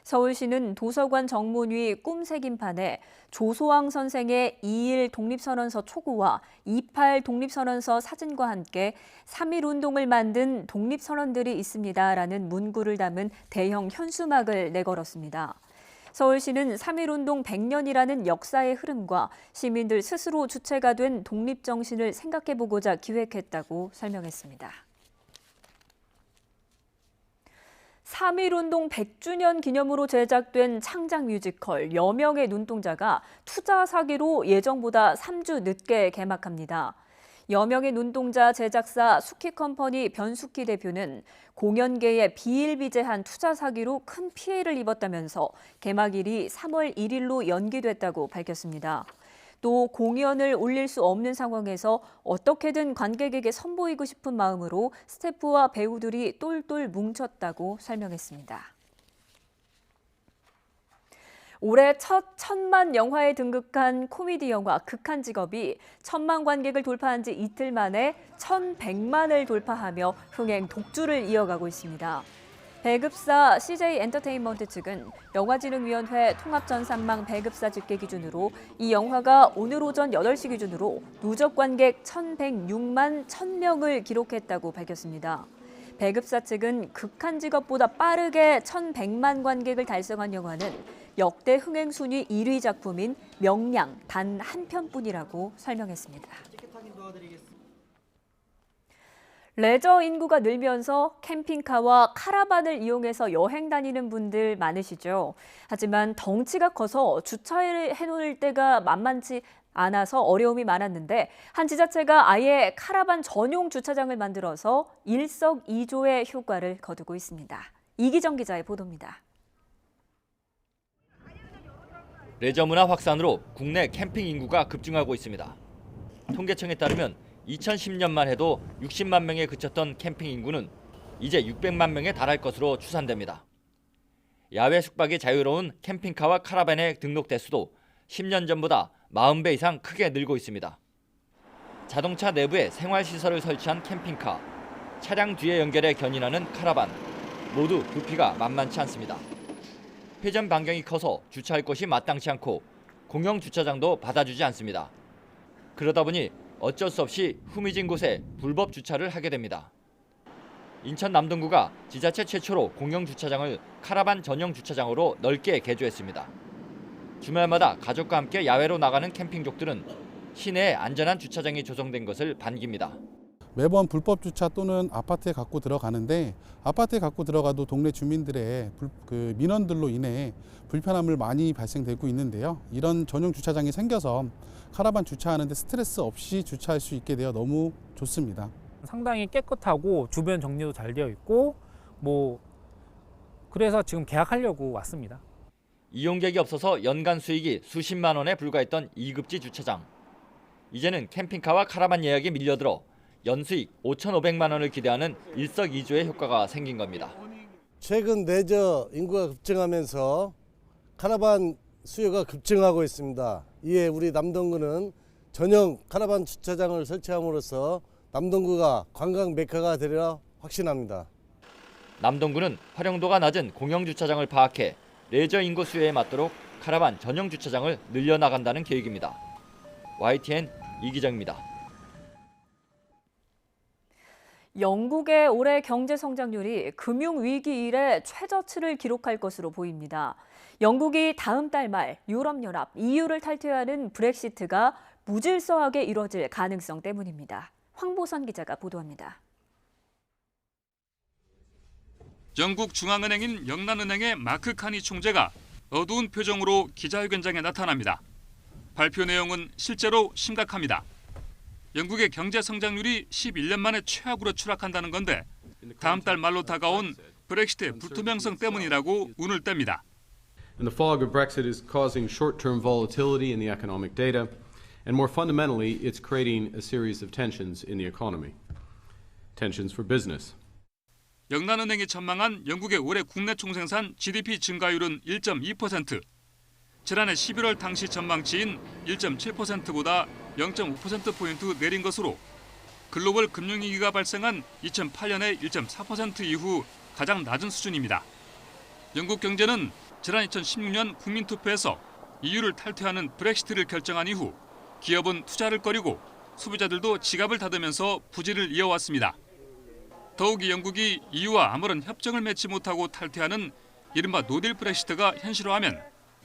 서울시는 도서관 정문위 꿈새김판에 조소왕 선생의 2.1 독립선언서 초고와 2.8 독립선언서 사진과 함께 3.1운동을 만든 독립선언들이 있습니다라는 문구를 담은 대형 현수막을 내걸었습니다. 서울시는 3.1운동 100년이라는 역사의 흐름과 시민들 스스로 주체가 된 독립정신을 생각해보고자 기획했다고 설명했습니다. 3.1운동 100주년 기념으로 제작된 창작 뮤지컬 여명의 눈동자가 투자 사기로 예정보다 3주 늦게 개막합니다. 여명의 눈동자 제작사 수키컴퍼니 변수키 대표는 공연계에 비일비재한 투자 사기로 큰 피해를 입었다면서 개막일이 3월 1일로 연기됐다고 밝혔습니다. 또 공연을 올릴 수 없는 상황에서 어떻게든 관객에게 선보이고 싶은 마음으로 스태프와 배우들이 똘똘 뭉쳤다고 설명했습니다. 올해 첫 1000만 영화에 등극한 코미디 영화 극한 직업이 1000만 관객을 돌파한 지 이틀 만에 1100만을 돌파하며 흥행 독주를 이어가고 있습니다. 배급사 CJ 엔터테인먼트 측은 영화진흥위원회 통합전산망 배급사 집계 기준으로 이 영화가 오늘 오전 8시 기준으로 누적 관객 1106만 1000명을 기록했다고 밝혔습니다. 배급사 측은 극한 직업보다 빠르게 1100만 관객을 달성한 영화는 역대 흥행 순위 1위 작품인 명량 단 한 편뿐이라고 설명했습니다. 레저 인구가 늘면서 캠핑카와 카라반을 이용해서 여행 다니는 분들 많으시죠. 하지만 덩치가 커서 주차해놓을 때가 만만치 않아서 어려움이 많았는데 한 지자체가 아예 카라반 전용 주차장을 만들어서 일석이조의 효과를 거두고 있습니다. 이기정 기자의 보도입니다. 레저 문화 확산으로 국내 캠핑 인구가 급증하고 있습니다. 통계청에 따르면 2010년만 해도 60만 명에 그쳤던 캠핑 인구는 이제 600만 명에 달할 것으로 추산됩니다. 야외 숙박이 자유로운 캠핑카와 카라반의 등록 대수도 10년 전보다 40배 이상 크게 늘고 있습니다. 자동차 내부에 생활시설을 설치한 캠핑카, 차량 뒤에 연결해 견인하는 카라반, 모두 부피가 만만치 않습니다. 회전 반경이 커서 주차할 곳이 마땅치 않고 공영 주차장도 받아주지 않습니다. 그러다 보니 어쩔 수 없이 후미진 곳에 불법 주차를 하게 됩니다. 인천 남동구가 지자체 최초로 공영 주차장을 카라반 전용 주차장으로 넓게 개조했습니다. 주말마다 가족과 함께 야외로 나가는 캠핑족들은 시내에 안전한 주차장이 조성된 것을 반깁니다. 매번 불법 주차 또는 아파트에 갖고 들어가는데 아파트에 갖고 들어가도 동네 주민들의 민원들로 인해 불편함을 많이 발생되고 있는데요. 이런 전용 주차장이 생겨서 카라반 주차하는데 스트레스 없이 주차할 수 있게 되어 너무 좋습니다. 상당히 깨끗하고 주변 정리도 잘 되어 있고 그래서 지금 계약하려고 왔습니다. 이용객이 없어서 연간 수익이 수십만 원에 불과했던 2급지 주차장. 이제는 캠핑카와 카라반 예약이 밀려들어 연수익 5,500만 원을 기대하는 일석이조의 효과가 생긴 겁니다. 최근 레저 인구가 급증하면서 카라반 수요가 급증하고 있습니다. 이에 우리 남동구는 전용 카라반 주차장을 설치함으로써 남동구가 관광 메카가 되리라 확신합니다. 남동구는 활용도가 낮은 공영 주차장을 파악해 레저 인구 수요에 맞도록 카라반 전용 주차장을 늘려나간다는 계획입니다. YTN 이기정입니다. 영국의 올해 경제 성장률이 금융위기 이래 최저치를 기록할 것으로 보입니다. 영국이 다음 달 말 유럽연합 EU를 탈퇴하는 브렉시트가 무질서하게 이뤄질 가능성 때문입니다. 황보선 기자가 보도합니다. 영국 중앙은행인 영란은행의 마크 카니 총재가 어두운 표정으로 기자회견장에 나타납니다. 발표 내용은 실제로 심각합니다. 영국의 경제 성장률이 11년 만에 최악으로 추락한다는 건데 다음 달 말로 다가온 브렉시트의 불투명성 때문이라고 운을 뗍니다. And the fog of Brexit is causing short-term volatility in the economic data, and more fundamentally, it's creating a series of tensions in the economy. Tensions for business. 영란은행이 전망한 영국의 올해 국내 총생산 GDP 증가율은 1.2%. 지난해 11월 당시 전망치인 1.7%보다 0.5%포인트 내린 것으로 글로벌 금융위기가 발생한 2008년의 1.4% 이후 가장 낮은 수준입니다. 영국 경제는 지난 2016년 국민투표에서 EU를 탈퇴하는 브렉시트를 결정한 이후 기업은 투자를 꺼리고 소비자들도 지갑을 닫으면서 부진을 이어왔습니다. 더욱이 영국이 EU와 아무런 협정을 맺지 못하고 탈퇴하는 이른바 노딜 브렉시트가 현실화하면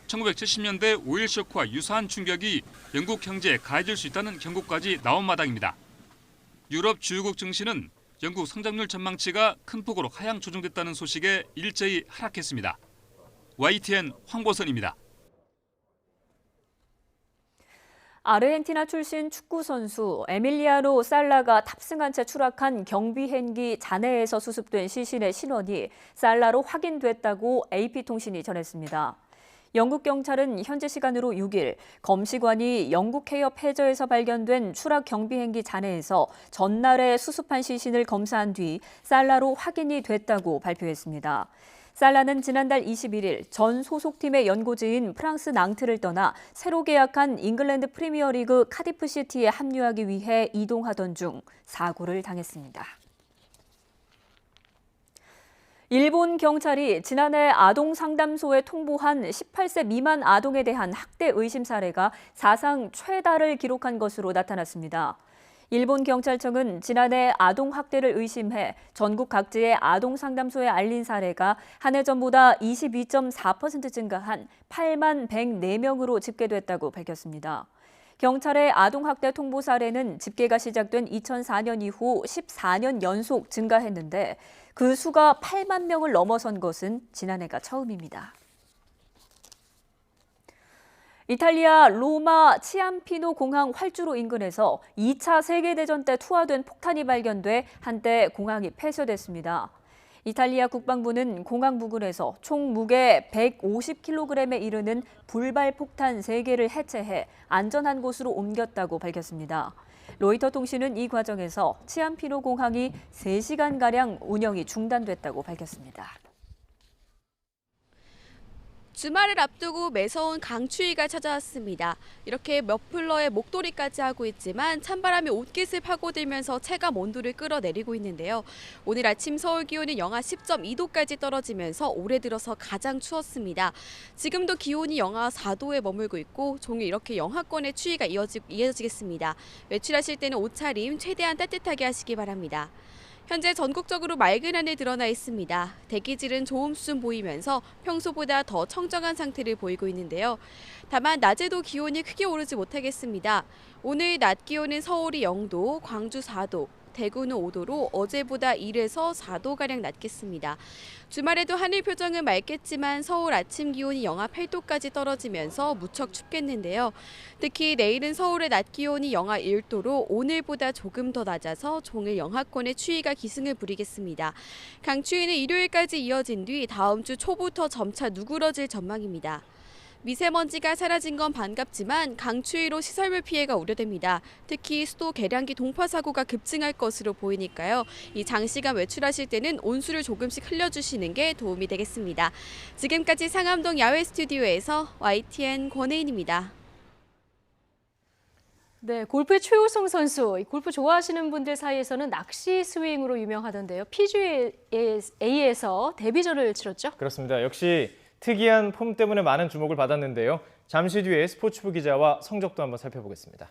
1970년대 오일 쇼크와 유사한 충격이 영국 경제에 가해질 수 있다는 경고까지 나온 마당입니다. 유럽 주요국 증시는 영국 성장률 전망치가 큰 폭으로 하향 조정됐다는 소식에 일제히 하락했습니다. YTN 황보선입니다. 아르헨티나 출신 축구 선수 에밀리아노 살라가 탑승한 채 추락한 경비행기 잔해에서 수습된 시신의 신원이 살라로 확인됐다고 AP통신이 전했습니다. 영국 경찰은 현지 시간으로 6일 검시관이 영국 해협 해저에서 발견된 추락 경비행기 잔해에서 전날에 수습한 시신을 검사한 뒤 살라로 확인이 됐다고 발표했습니다. 살라는 지난달 21일 전 소속팀의 연고지인 프랑스 낭트를 떠나 새로 계약한 잉글랜드 프리미어리그 카디프시티에 합류하기 위해 이동하던 중 사고를 당했습니다. 일본 경찰이 지난해 아동상담소에 통보한 18세 미만 아동에 대한 학대 의심 사례가 사상 최다를 기록한 것으로 나타났습니다. 일본 경찰청은 지난해 아동 학대를 의심해 전국 각지의 아동상담소에 알린 사례가 한 해 전보다 22.4% 증가한 8만 104명으로 집계됐다고 밝혔습니다. 경찰의 아동학대 통보 사례는 집계가 시작된 2004년 이후 14년 연속 증가했는데 그 수가 8만 명을 넘어선 것은 지난해가 처음입니다. 이탈리아 로마 치암피노 공항 활주로 인근에서 2차 세계대전 때 투하된 폭탄이 발견돼 한때 공항이 폐쇄됐습니다. 이탈리아 국방부는 공항 부근에서 총 무게 150kg에 이르는 불발 폭탄 3개를 해체해 안전한 곳으로 옮겼다고 밝혔습니다. 로이터 통신은 이 과정에서 치암피노 공항이 3시간가량 운영이 중단됐다고 밝혔습니다. 주말을 앞두고 매서운 강추위가 찾아왔습니다. 이렇게 머플러에 목도리까지 하고 있지만 찬바람이 옷깃을 파고들면서 체감 온도를 끌어내리고 있는데요. 오늘 아침 서울 기온은 영하 10.2도까지 떨어지면서 올해 들어서 가장 추웠습니다. 지금도 기온이 영하 4도에 머물고 있고 종일 이렇게 영하권의 추위가 이어지겠습니다. 외출하실 때는 옷차림 최대한 따뜻하게 하시기 바랍니다. 현재 전국적으로 맑은 하늘 드러나 있습니다. 대기질은 좋음수준 보이면서 평소보다 더 청정한 상태를 보이고 있는데요. 다만 낮에도 기온이 크게 오르지 못하겠습니다. 오늘 낮 기온은 서울이 0도, 광주 4도, 대구는 5도로 어제보다 1에서 4도가량 낮겠습니다. 주말에도 하늘 표정은 맑겠지만 서울 아침 기온이 영하 8도까지 떨어지면서 무척 춥겠는데요. 특히 내일은 서울의 낮 기온이 영하 1도로 오늘보다 조금 더 낮아서 종일 영하권의 추위가 기승을 부리겠습니다. 강추위는 일요일까지 이어진 뒤 다음 주 초부터 점차 누그러질 전망입니다. 미세먼지가 사라진 건 반갑지만 강추위로 시설물 피해가 우려됩니다. 특히 수도 계량기 동파 사고가 급증할 것으로 보이니까요. 이 장시간 외출하실 때는 온수를 조금씩 흘려주시는 게 도움이 되겠습니다. 지금까지 상암동 야외 스튜디오에서 YTN 권혜인입니다. 네, 골프의 최우성 선수, 골프 좋아하시는 분들 사이에서는 낚시 스윙으로 유명하던데요. PGA에서 데뷔전을 치렀죠? 그렇습니다. 역시 특이한 폼 때문에 많은 주목을 받았는데요. 잠시 뒤에 스포츠부 기자와 성적도 한번 살펴보겠습니다.